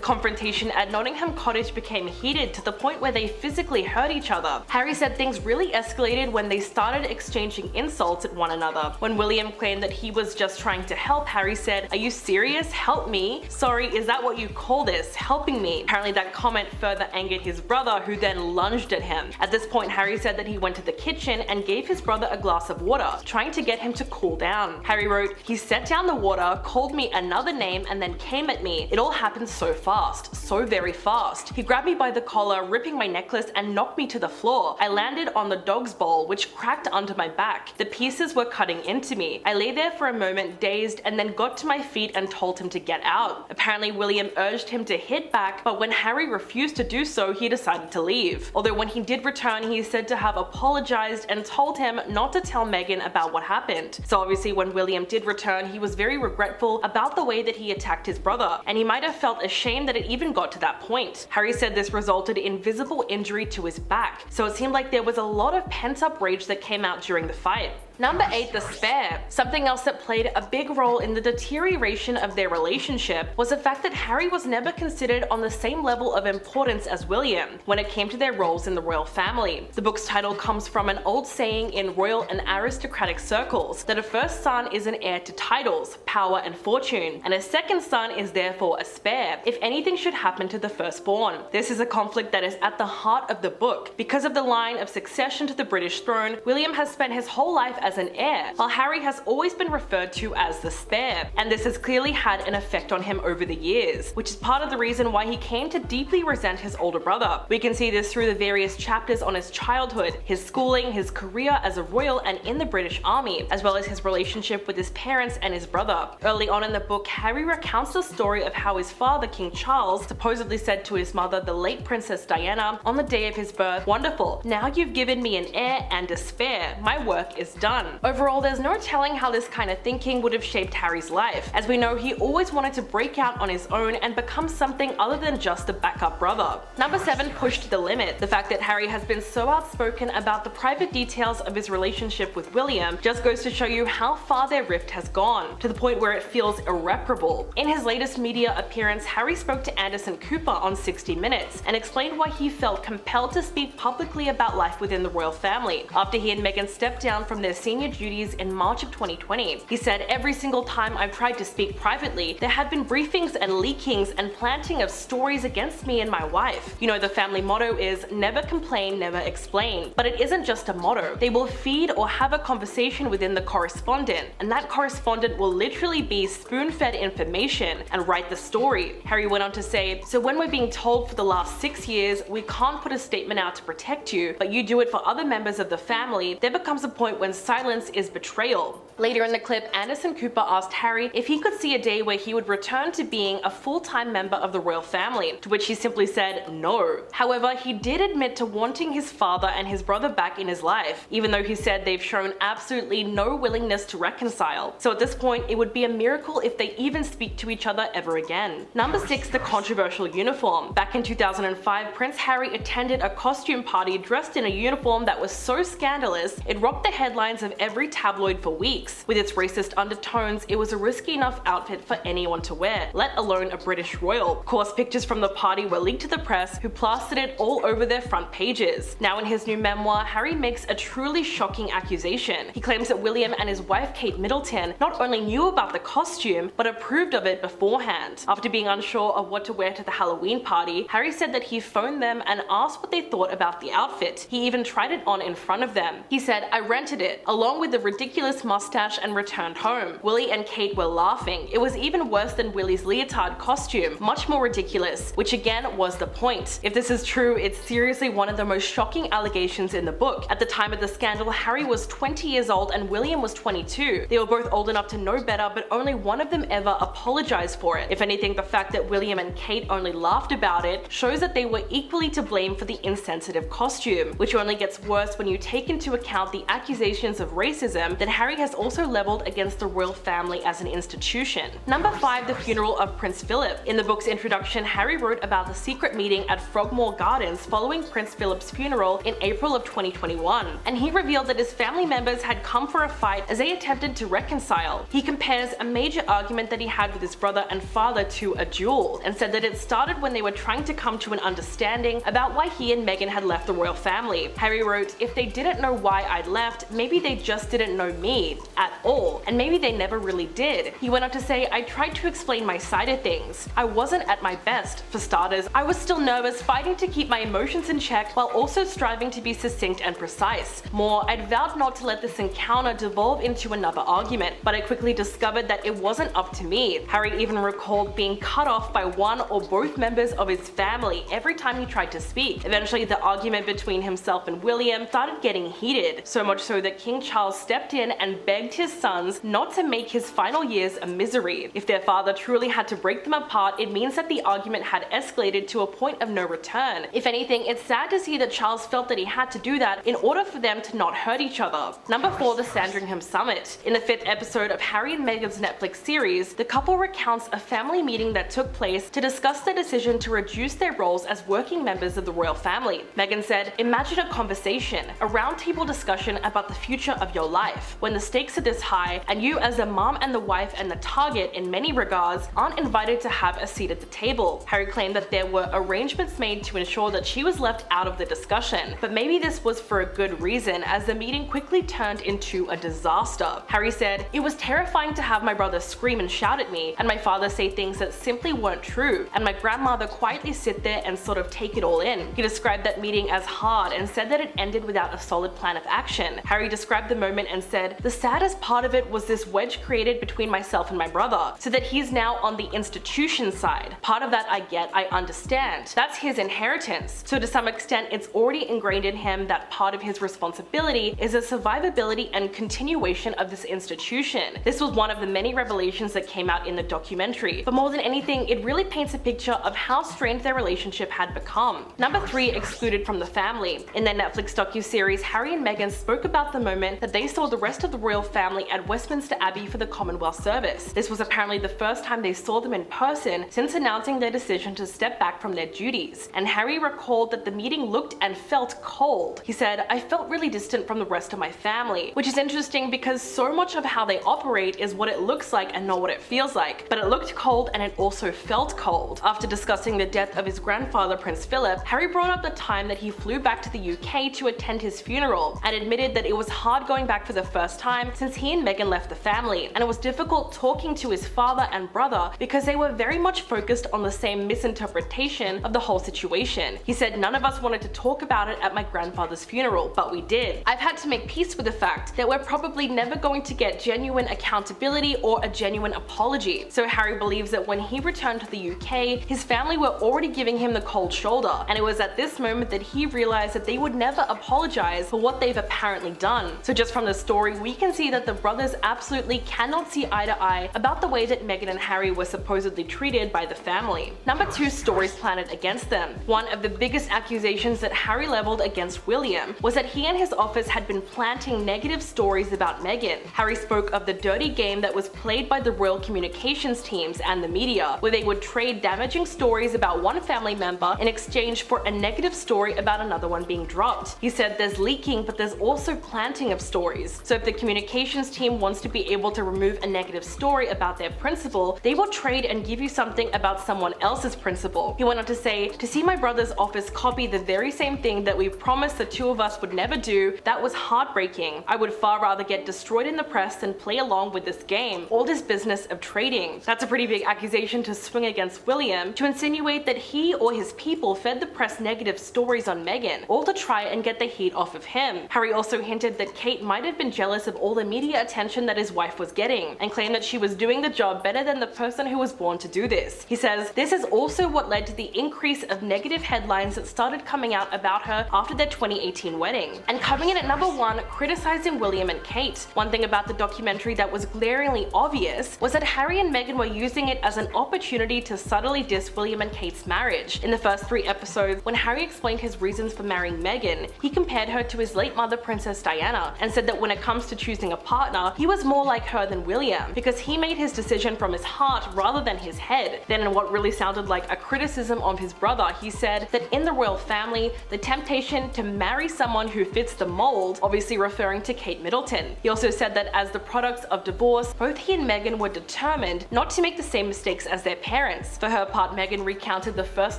confrontation at Nottingham Cottage became heated to the point where they physically hurt each other. Harry said things really escalated when they started exchanging insults at one another. When William claimed that he was just trying to help, Harry said, "Are you serious? Help me? Sorry, is that what you call this? Helping me?" Apparently that comment further angered his brother, who then lunged at him. At this point, Harry said that he went to the kitchen and gave his brother a glass of water, trying to get him to cool down. Harry wrote, "He set down the water, called me another name, and then came at me. It all happened so fast, so very fast. He grabbed me by the collar, ripping my necklace and knocked me to the floor. I landed on the dog's bowl, which cracked under my back. The pieces were cutting into me. I lay there for a moment dazed and then got to my feet and told him to get out." Apparently William urged him to hit back, but when Harry refused to do so, he decided to leave. Although when he did return, he is said to have apologized and told him not to tell Meghan about what happened. So obviously when William did return, he was very regretful about the way that he attacked his brother, and he might have felt ashamed that it even got to that point. Harry said this resulted in visible injury to his back, so it seemed like there was a lot of pent-up rage that came out during the fight. Number 8, the spare. Something else that played a big role in the deterioration of their relationship was the fact that Harry was never considered on the same level of importance as William when it came to their roles in the royal family. The book's title comes from an old saying in royal and aristocratic circles that a first son is an heir to titles, power, and fortune, and a second son is therefore a spare if anything should happen to the firstborn. This is a conflict that is at the heart of the book. Because of the line of succession to the British throne, William has spent his whole life as an heir, while Harry has always been referred to as the spare, and this has clearly had an effect on him over the years, which is part of the reason why he came to deeply resent his older brother. We can see this through the various chapters on his childhood, his schooling, his career as a royal and in the British Army, as well as his relationship with his parents and his brother. Early on in the book, Harry recounts the story of how his father, King Charles, supposedly said to his mother, the late Princess Diana, on the day of his birth, "Wonderful, now you've given me an heir and a spare. My work is done." Overall, there's no telling how this kind of thinking would have shaped Harry's life. As we know, he always wanted to break out on his own and become something other than just a backup brother. Number 7, pushed to the limit. The fact that Harry has been so outspoken about the private details of his relationship with William just goes to show you how far their rift has gone, to the point where it feels irreparable. In his latest media appearance, Harry spoke to Anderson Cooper on 60 Minutes and explained why he felt compelled to speak publicly about life within the royal family after he and Meghan stepped down from their senior duties in March of 2020. He said, "Every single time I've tried to speak privately, there have been briefings and leakings and planting of stories against me and my wife. You know, the family motto is never complain, never explain. But it isn't just a motto. They will feed or have a conversation within the correspondent, and that correspondent will literally be spoon-fed information and write the story." Harry went on to say, "So when we're being told for the last 6 years we can't put a statement out to protect you, but you do it for other members of the family, there becomes a point when silence is betrayal." Later in the clip, Anderson Cooper asked Harry if he could see a day where he would return to being a full-time member of the royal family, to which he simply said no. However, he did admit to wanting his father and his brother back in his life, even though he said they've shown absolutely no willingness to reconcile. So at this point, it would be a miracle if they even speak to each other ever again. Number 6, the controversial uniform. Back in 2005, Prince Harry attended a costume party dressed in a uniform that was so scandalous, it rocked the headlines of every tabloid for weeks. With its racist undertones, it was a risky enough outfit for anyone to wear, let alone a British royal. Of course, pictures from the party were leaked to the press, who plastered it all over their front pages. Now in his new memoir, Harry makes a truly shocking accusation. He claims that William and his wife Kate Middleton not only knew about the costume, but approved of it beforehand. After being unsure of what to wear to the Halloween party, Harry said that he phoned them and asked what they thought about the outfit. He even tried it on in front of them. He said, "I rented it, along with the ridiculous mustache, and returned home. Willie and Kate were laughing. It was even worse than Willie's leotard costume, much more ridiculous," which again was the point. If this is true, it's seriously one of the most shocking allegations in the book. At the time of the scandal, Harry was 20 years old and William was 22. They were both old enough to know better, but only one of them ever apologized for it. If anything, the fact that William and Kate only laughed about it shows that they were equally to blame for the insensitive costume, which only gets worse when you take into account the accusations of racism that Harry has also leveled against the royal family as an institution. Number 5, the funeral of Prince Philip. In the book's introduction, Harry wrote about the secret meeting at Frogmore Gardens following Prince Philip's funeral in April of 2021, and he revealed that his family members had come for a fight as they attempted to reconcile. He compares a major argument that he had with his brother and father to a duel, and said that it started when they were trying to come to an understanding about why he and Meghan had left the royal family. Harry wrote, "If they didn't know why I'd left, maybe they just didn't know me at all, and maybe they never really did." He went on to say, "I tried to explain my side of things. I wasn't at my best. For starters, I was still nervous, fighting to keep my emotions in check while also striving to be succinct and precise. More, I'd vowed not to let this encounter devolve into another argument, but I quickly discovered that it wasn't up to me." Harry even recalled being cut off by one or both members of his family every time he tried to speak. Eventually, the argument between himself and William started getting heated, so much so that King Charles stepped in and begged begged his sons not to make his final years a misery. If their father truly had to break them apart, it means that the argument had escalated to a point of no return. If anything, it's sad to see that Charles felt that he had to do that in order for them to not hurt each other. Number 4, the Sandringham Summit. In the 5th episode of Harry and Meghan's Netflix series, the couple recounts a family meeting that took place to discuss the decision to reduce their roles as working members of the royal family. Meghan said, "Imagine a conversation, a roundtable discussion about the future of your life. When the stakes are this high, and you as the mom and the wife and the target in many regards aren't invited to have a seat at the table." Harry claimed that there were arrangements made to ensure that she was left out of the discussion, but maybe this was for a good reason, as the meeting quickly turned into a disaster. Harry said, "It was terrifying to have my brother scream and shout at me, and my father say things that simply weren't true, and my grandmother quietly sit there and sort of take it all in." He described that meeting as hard and said that it ended without a solid plan of action. Harry described the moment and said, "The saddest part of it was this wedge created between myself and my brother, so that he's now on the institution side. Part of that I get, I understand. That's his inheritance. So to some extent, it's already ingrained in him that part of his responsibility is the survivability and continuation of this institution." This was one of the many revelations that came out in the documentary, but more than anything, it really paints a picture of how strained their relationship had become. Number 3, excluded from the family. In their Netflix docuseries, Harry and Meghan spoke about the moment that they saw the rest of the royal family at Westminster Abbey for the Commonwealth service. This was apparently the first time they saw them in person since announcing their decision to step back from their duties, and Harry recalled that the meeting looked and felt cold. He said, "I felt really distant from the rest of my family," which is interesting because so much of how they operate is what it looks like and not what it feels like. But it looked cold and it also felt cold. After discussing the death of his grandfather, Prince Philip, Harry brought up the time that he flew back to the UK to attend his funeral and admitted that it was hard going back for the first time since he and Meghan left the family, and it was difficult talking to his father and brother because they were very much focused on the same misinterpretation of the whole situation. He said, "None of us wanted to talk about it at my grandfather's funeral, but we did. I've had to make peace with the fact that we're probably never going to get genuine accountability or a genuine apology." So Harry believes that when he returned to the UK, his family were already giving him the cold shoulder, and it was at this moment that he realized that they would never apologize for what they've apparently done. So just from the story, we can see that the brothers absolutely cannot see eye to eye about the way that Meghan and Harry were supposedly treated by the family. Number 2, stories planted against them. One of the biggest accusations that Harry leveled against William was that he and his office had been planting negative stories about Meghan. Harry spoke of the dirty game that was played by the royal communications teams and the media, where they would trade damaging stories about one family member in exchange for a negative story about another one being dropped. He said there's leaking, but there's also planting of stories. So if the communications team wants to be able to remove a negative story about their principal, they will trade and give you something about someone else's principal. He went on to say, "To see my brother's office copy the very same thing that we promised the two of us would never do, that was heartbreaking. I would far rather get destroyed in the press than play along with this game, all this business of trading." That's a pretty big accusation to swing against William, to insinuate that he or his people fed the press negative stories on Meghan, all to try and get the heat off of him. Harry also hinted that Kate might have been jealous of all the media attention that his wife was getting, and claimed that she was doing the job better than the person who was born to do this. He says, "This is also what led to the increase of negative headlines that started coming out about her after their 2018 wedding." And coming in at number 1, criticizing William and Kate. One thing about the documentary that was glaringly obvious was that Harry and Meghan were using it as an opportunity to subtly diss William and Kate's marriage. In the first 3 episodes, when Harry explained his reasons for marrying Meghan, he compared her to his late mother, Princess Diana, and said that when it comes to choosing a partner, he was more like her than William, because he made his decision from his heart rather than his head. Then in what really sounded like a criticism of his brother, he said that in the royal family, the temptation to marry someone who fits the mold, obviously referring to Kate Middleton. He also said that as the products of divorce, both he and Meghan were determined not to make the same mistakes as their parents. For her part, Meghan recounted the first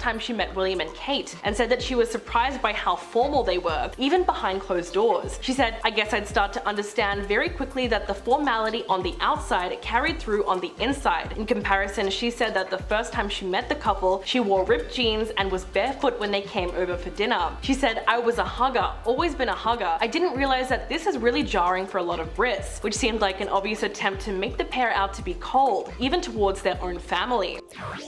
time she met William and Kate, and said that she was surprised by how formal they were, even behind closed doors. She said, "I guess I'd start to understand very quickly that the formality on the outside carried through on the inside." In comparison, she said that the first time she met the couple, she wore ripped jeans and was barefoot when they came over for dinner. She said, "I was a hugger, always been a hugger. I didn't realize that this is really jarring for a lot of Brits," which seemed like an obvious attempt to make the pair out to be cold, even towards their own family.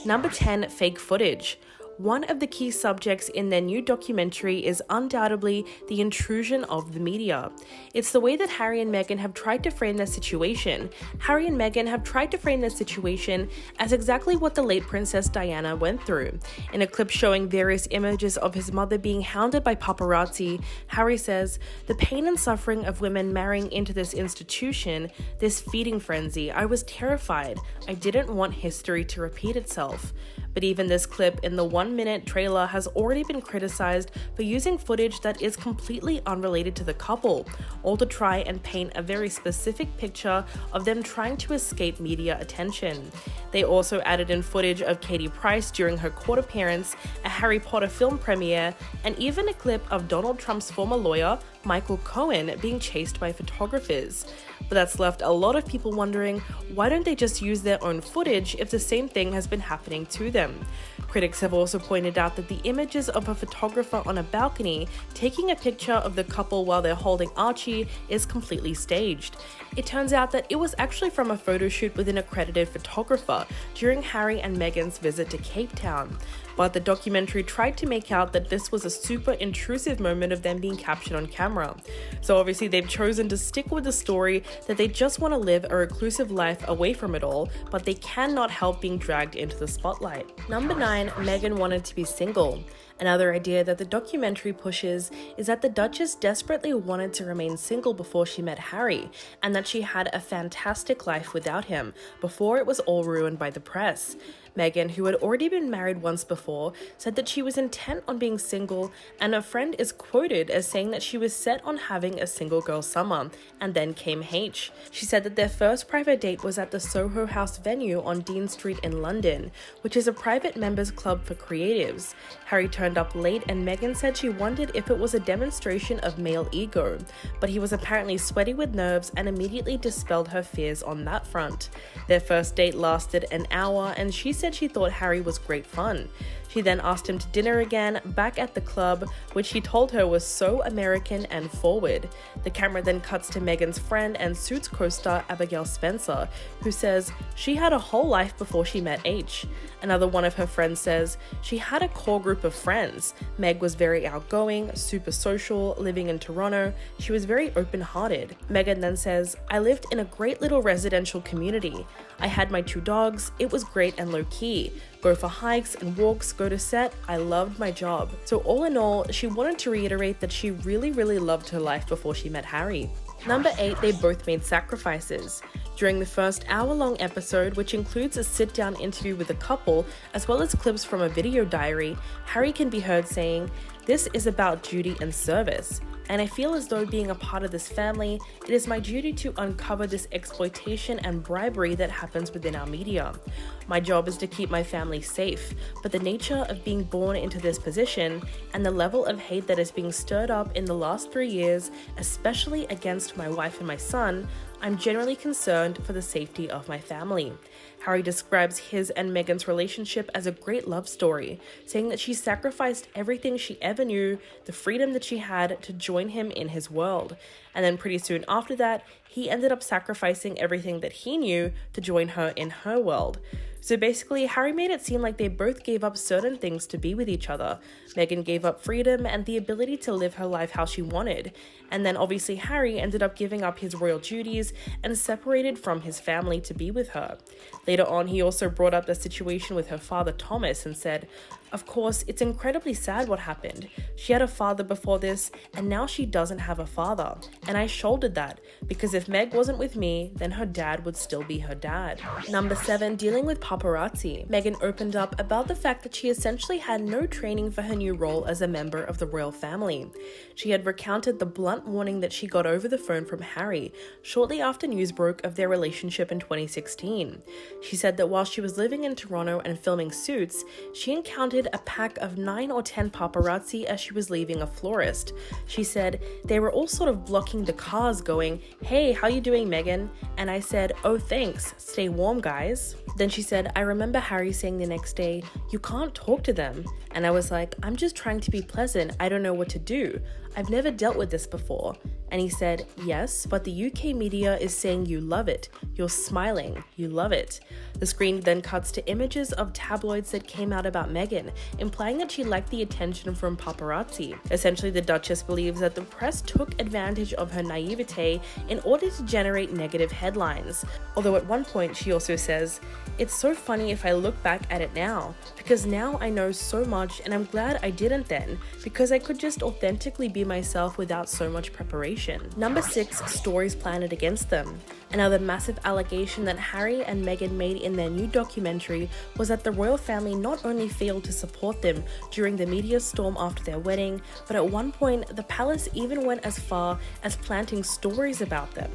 Number 10, fake footage. One of the key subjects in their new documentary is undoubtedly the intrusion of the media. It's the way that Harry and Meghan have tried to frame their situation. Harry and Meghan have tried to frame their situation as exactly what the late Princess Diana went through. In a clip showing various images of his mother being hounded by paparazzi, Harry says, "The pain and suffering of women marrying into this institution, this feeding frenzy, I was terrified. I didn't want history to repeat itself." But even this clip in the 1-minute trailer has already been criticized for using footage that is completely unrelated to the couple, all to try and paint a very specific picture of them trying to escape media attention. They also added in footage of Katie Price during her court appearance, a Harry Potter film premiere, and even a clip of Donald Trump's former lawyer, Michael Cohen, being chased by photographers. But that's left a lot of people wondering, why don't they just use their own footage if the same thing has been happening to them? Critics have also pointed out that the images of a photographer on a balcony taking a picture of the couple while they're holding Archie is completely staged. It turns out that it was actually from a photo shoot with an accredited photographer during Harry and Meghan's visit to Cape Town. But the documentary tried to make out that this was a super intrusive moment of them being captured on camera. So obviously they've chosen to stick with the story that they just want to live a reclusive life away from it all, but they cannot help being dragged into the spotlight. Number 9, Meghan wanted to be single. Another idea that the documentary pushes is that the Duchess desperately wanted to remain single before she met Harry, and that she had a fantastic life without him before it was all ruined by the press. Meghan, who had already been married once before, said that she was intent on being single, and a friend is quoted as saying that she was set on having a single girl summer, and then came H. She said that their first private date was at the Soho House venue on Dean Street in London, which is a private members club for creatives. Harry turned up late, and Meghan said she wondered if it was a demonstration of male ego, but he was apparently sweaty with nerves and immediately dispelled her fears on that front. Their first date lasted an hour, and she said she thought Harry was great fun. She then asked him to dinner again, back at the club, which he told her was so American and forward. The camera then cuts to Meghan's friend and Suits co-star Abigail Spencer, who says she had a whole life before she met H. Another one of her friends says she had a core group of friends. Meg was very outgoing, super social, living in Toronto. She was very open-hearted. Meghan then says, "I lived in a great little residential community. I had my 2 dogs. It was great and low-key. Go for hikes and walks, go to set. I loved my job." So all in all, she wanted to reiterate that she really loved her life before she met Harry. Number 8, they both made sacrifices. During the first hour-long episode, which includes a sit-down interview with the couple, as well as clips from a video diary, Harry can be heard saying, "This is about duty and service. And I feel as though being a part of this family, it is my duty to uncover this exploitation and bribery that happens within our media. My job is to keep my family safe, but the nature of being born into this position and the level of hate that is being stirred up in the last 3 years, especially against my wife and my son, I'm generally concerned for the safety of my family." Harry describes his and Meghan's relationship as a great love story, saying that she sacrificed everything she ever knew, the freedom that she had, to join him in his world. And then pretty soon after that, he ended up sacrificing everything that he knew to join her in her world. So basically, Harry made it seem like they both gave up certain things to be with each other. Meghan gave up freedom and the ability to live her life how she wanted. And then obviously Harry ended up giving up his royal duties and separated from his family to be with her. Later on, he also brought up the situation with her father Thomas and said, "Of course, it's incredibly sad what happened. She had a father before this, and now she doesn't have a father. And I shouldered that, because if Meg wasn't with me, then her dad would still be her dad." Number 7, dealing with paparazzi. Meghan opened up about the fact that she essentially had no training for her new role as a member of the royal family. She had recounted the blunt warning that she got over the phone from Harry shortly after news broke of their relationship in 2016. She said that while she was living in Toronto and filming Suits, she encountered a pack of 9 or 10 paparazzi as she was leaving a florist. She said, "They were all sort of blocking the cars going, 'Hey, how you doing, Meghan?' And I said, 'Oh, thanks. Stay warm, guys.'" Then she said, "I remember Harry saying the next day, 'You can't talk to them.' And I was like, 'I'm just trying to be pleasant. I don't know what to do.' "I've never dealt with this before." And he said, "Yes, but the UK media is saying you love it. You're smiling. You love it." The screen then cuts to images of tabloids that came out about Meghan, implying that she liked the attention from paparazzi. Essentially, the Duchess believes that the press took advantage of her naivete in order to generate negative headlines. Although at one point she also says, "It's so funny if I look back at it now, because now I know so much and I'm glad I didn't then, because I could just authentically be myself without so much preparation." Number 6, stories planted against them. Another massive allegation that Harry and Meghan made in their new documentary was that the royal family not only failed to support them during the media storm after their wedding, but at one point the palace even went as far as planting stories about them.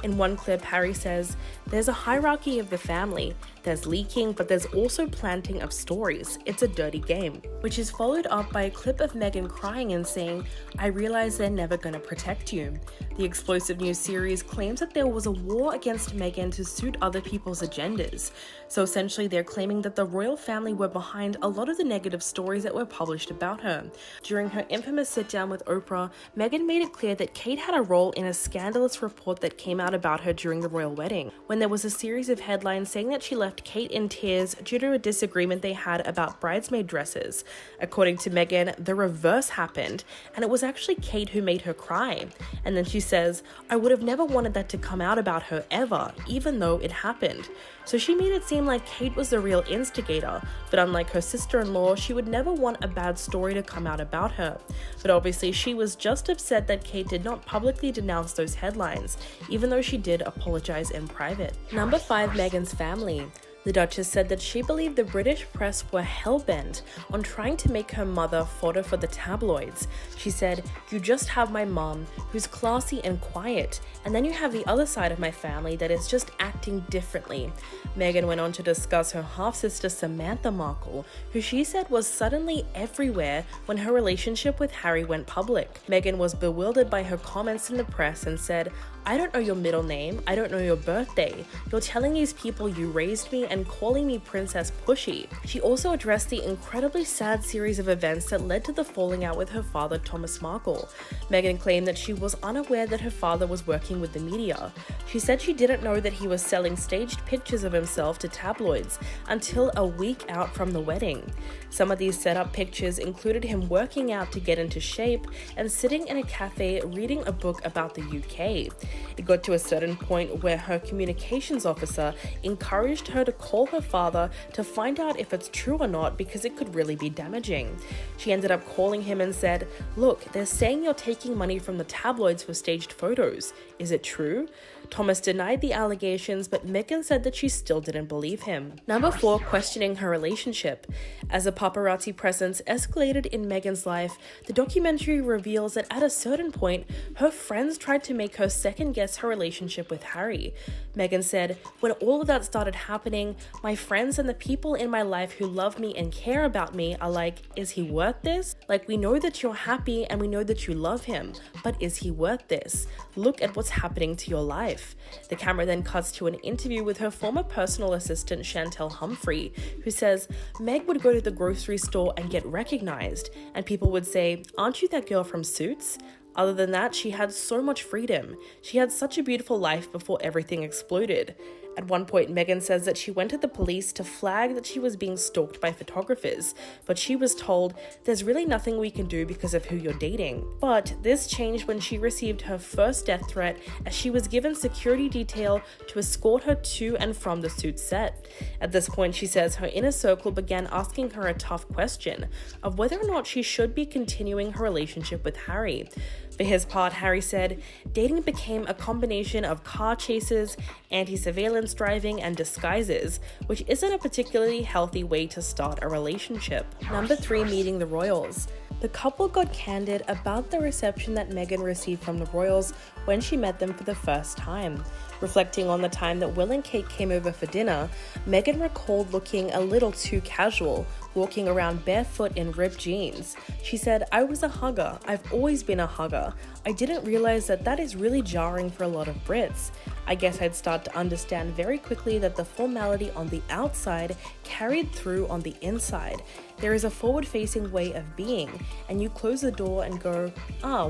In one clip, Harry says, "There's a hierarchy of the family. There's leaking, but there's also planting of stories. It's a dirty game." Which is followed up by a clip of Meghan crying and saying, "I realize they're never going to protect you." The explosive news series claims that there was a war against Meghan to suit other people's agendas. So essentially, they're claiming that the royal family were behind a lot of the negative stories that were published about her. During her infamous sit-down with Oprah, Meghan made it clear that Kate had a role in a scandalous report that came out about her during the royal wedding, when there was a series of headlines saying that she left Kate in tears due to a disagreement they had about bridesmaid dresses. According to Meghan, the reverse happened, and it was actually Kate who made her cry. And then she says, "I would have never wanted that to come out about her ever, even though it happened." So she made it seem like Kate was the real instigator, but unlike her sister-in-law, she would never want a bad story to come out about her. But obviously she was just upset that Kate did not publicly denounce those headlines, even though she did apologize in private. Number 5, Meghan's family. The Duchess said that she believed the British press were hell-bent on trying to make her mother fodder for the tabloids. She said, "You just have my mom, who's classy and quiet, and then you have the other side of my family that is just acting differently." Meghan went on to discuss her half-sister Samantha Markle, who she said was suddenly everywhere when her relationship with Harry went public. Meghan was bewildered by her comments in the press and said, "I don't know your middle name, I don't know your birthday. You're telling these people you raised me and calling me Princess Pushy." She also addressed the incredibly sad series of events that led to the falling out with her father, Thomas Markle. Meghan claimed that she was unaware that her father was working with the media. She said she didn't know that he was selling staged pictures of himself to tabloids until a week out from the wedding. Some of these set-up pictures included him working out to get into shape and sitting in a cafe reading a book about the UK. It got to a certain point where her communications officer encouraged her to call her father to find out if it's true or not, because it could really be damaging. She ended up calling him and said, "Look, they're saying you're taking money from the tabloids for staged photos. Is it true?" Thomas denied the allegations, but Meghan said that she still didn't believe him. Number 4, questioning her relationship. As the paparazzi presence escalated in Meghan's life, the documentary reveals that at a certain point, her friends tried to make her second-guess her relationship with Harry. Meghan said, "When all of that started happening, my friends and the people in my life who love me and care about me are like, is he worth this? Like, we know that you're happy and we know that you love him, but is he worth this? Look at what's happening to your life." The camera then cuts to an interview with her former personal assistant Chantel Humphrey, who says Meg would go to the grocery store and get recognized, and people would say, "Aren't you that girl from Suits?" Other than that, she had so much freedom. She had such a beautiful life before everything exploded. At one point, Meghan says that she went to the police to flag that she was being stalked by photographers, but she was told, "There's really nothing we can do because of who you're dating." But this changed when she received her first death threat, as she was given security detail to escort her to and from the Suits set. At this point, she says her inner circle began asking her a tough question of whether or not she should be continuing her relationship with Harry. For his part, Harry said, "Dating became a combination of car chases, anti-surveillance driving, and disguises, which isn't a particularly healthy way to start a relationship." Number 3, meeting the royals. The couple got candid about the reception that Meghan received from the royals when she met them for the first time. Reflecting on the time that Will and Kate came over for dinner, Meghan recalled looking a little too casual, walking around barefoot in ripped jeans. She said, "I was a hugger. I've always been a hugger. I didn't realize that is really jarring for a lot of Brits. I guess I'd start to understand very quickly that the formality on the outside carried through on the inside. There is a forward-facing way of being, and you close the door and go,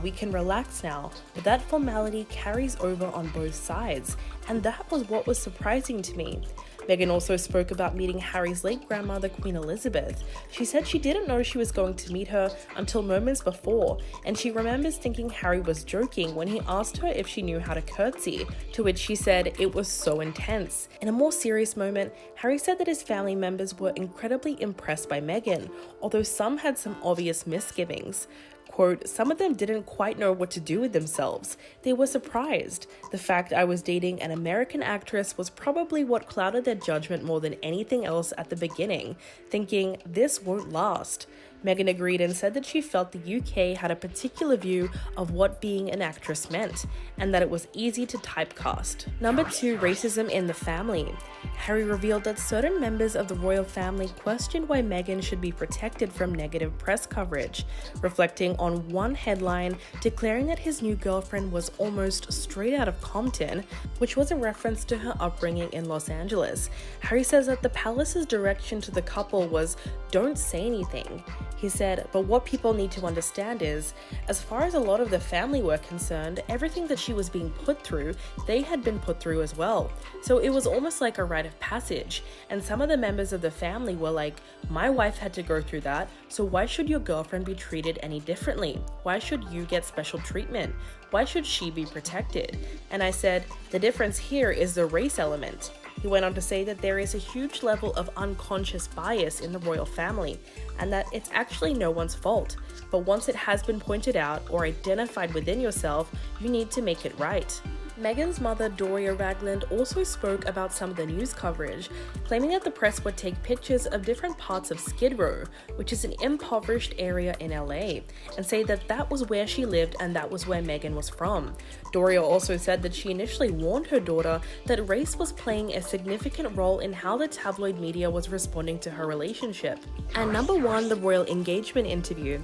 we can relax now, but that formality carries over on both sides, and that was what was surprising to me." Meghan also spoke about meeting Harry's late grandmother, Queen Elizabeth. She said she didn't know she was going to meet her until moments before, and she remembers thinking Harry was joking when he asked her if she knew how to curtsy, to which she said it was so intense. In a more serious moment, Harry said that his family members were incredibly impressed by Meghan, although some had some obvious misgivings. Quote, "Some of them didn't quite know what to do with themselves. They were surprised. The fact I was dating an American actress was probably what clouded their judgment more than anything else at the beginning, thinking, this won't last." Meghan agreed and said that she felt the UK had a particular view of what being an actress meant, and that it was easy to typecast. Number 2, racism in the family. Harry revealed that certain members of the royal family questioned why Meghan should be protected from negative press coverage, reflecting on one headline declaring that his new girlfriend was almost straight out of Compton, which was a reference to her upbringing in Los Angeles. Harry says that the palace's direction to the couple was, "Don't say anything." He said, "But what people need to understand is, as far as a lot of the family were concerned, everything that she was being put through, they had been put through as well. So it was almost like a rite of passage. And some of the members of the family were like, my wife had to go through that, so why should your girlfriend be treated any differently? Why should you get special treatment? Why should she be protected?" And I said, "The difference here is the race element." He went on to say that there is a huge level of unconscious bias in the royal family, and that it's actually no one's fault. But once it has been pointed out or identified within yourself, you need to make it right. Meghan's mother, Doria Ragland, also spoke about some of the news coverage, claiming that the press would take pictures of different parts of Skid Row, which is an impoverished area in LA, and say that that was where she lived and that was where Meghan was from. Doria also said that she initially warned her daughter that race was playing a significant role in how the tabloid media was responding to her relationship. And number 1, the royal engagement interview.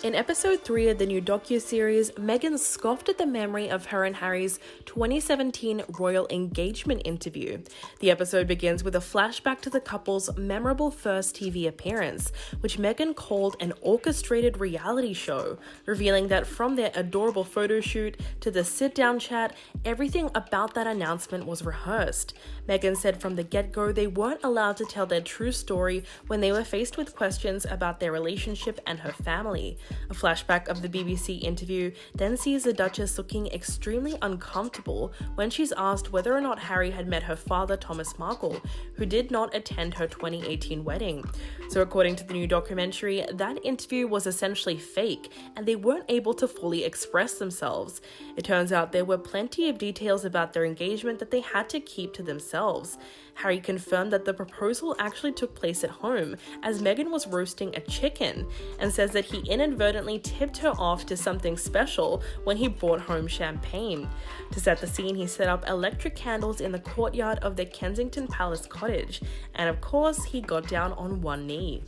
In episode 3 of the new docuseries, Meghan scoffed at the memory of her and Harry's 2017 royal engagement interview. The episode begins with a flashback to the couple's memorable first TV appearance, which Meghan called an orchestrated reality show, revealing that from their adorable photo shoot to the sit-down chat, everything about that announcement was rehearsed. Meghan said from the get-go they weren't allowed to tell their true story when they were faced with questions about their relationship and her family. A flashback of the BBC interview then sees the Duchess looking extremely uncomfortable when she's asked whether or not Harry had met her father, Thomas Markle, who did not attend her 2018 wedding. So according to the new documentary, that interview was essentially fake and they weren't able to fully express themselves. It turns out there were plenty of details about their engagement that they had to keep to themselves. Harry confirmed that the proposal actually took place at home as Meghan was roasting a chicken, and says that he inadvertently tipped her off to something special when he brought home champagne. To set the scene, he set up electric candles in the courtyard of their Kensington Palace cottage, and of course, he got down on one knee.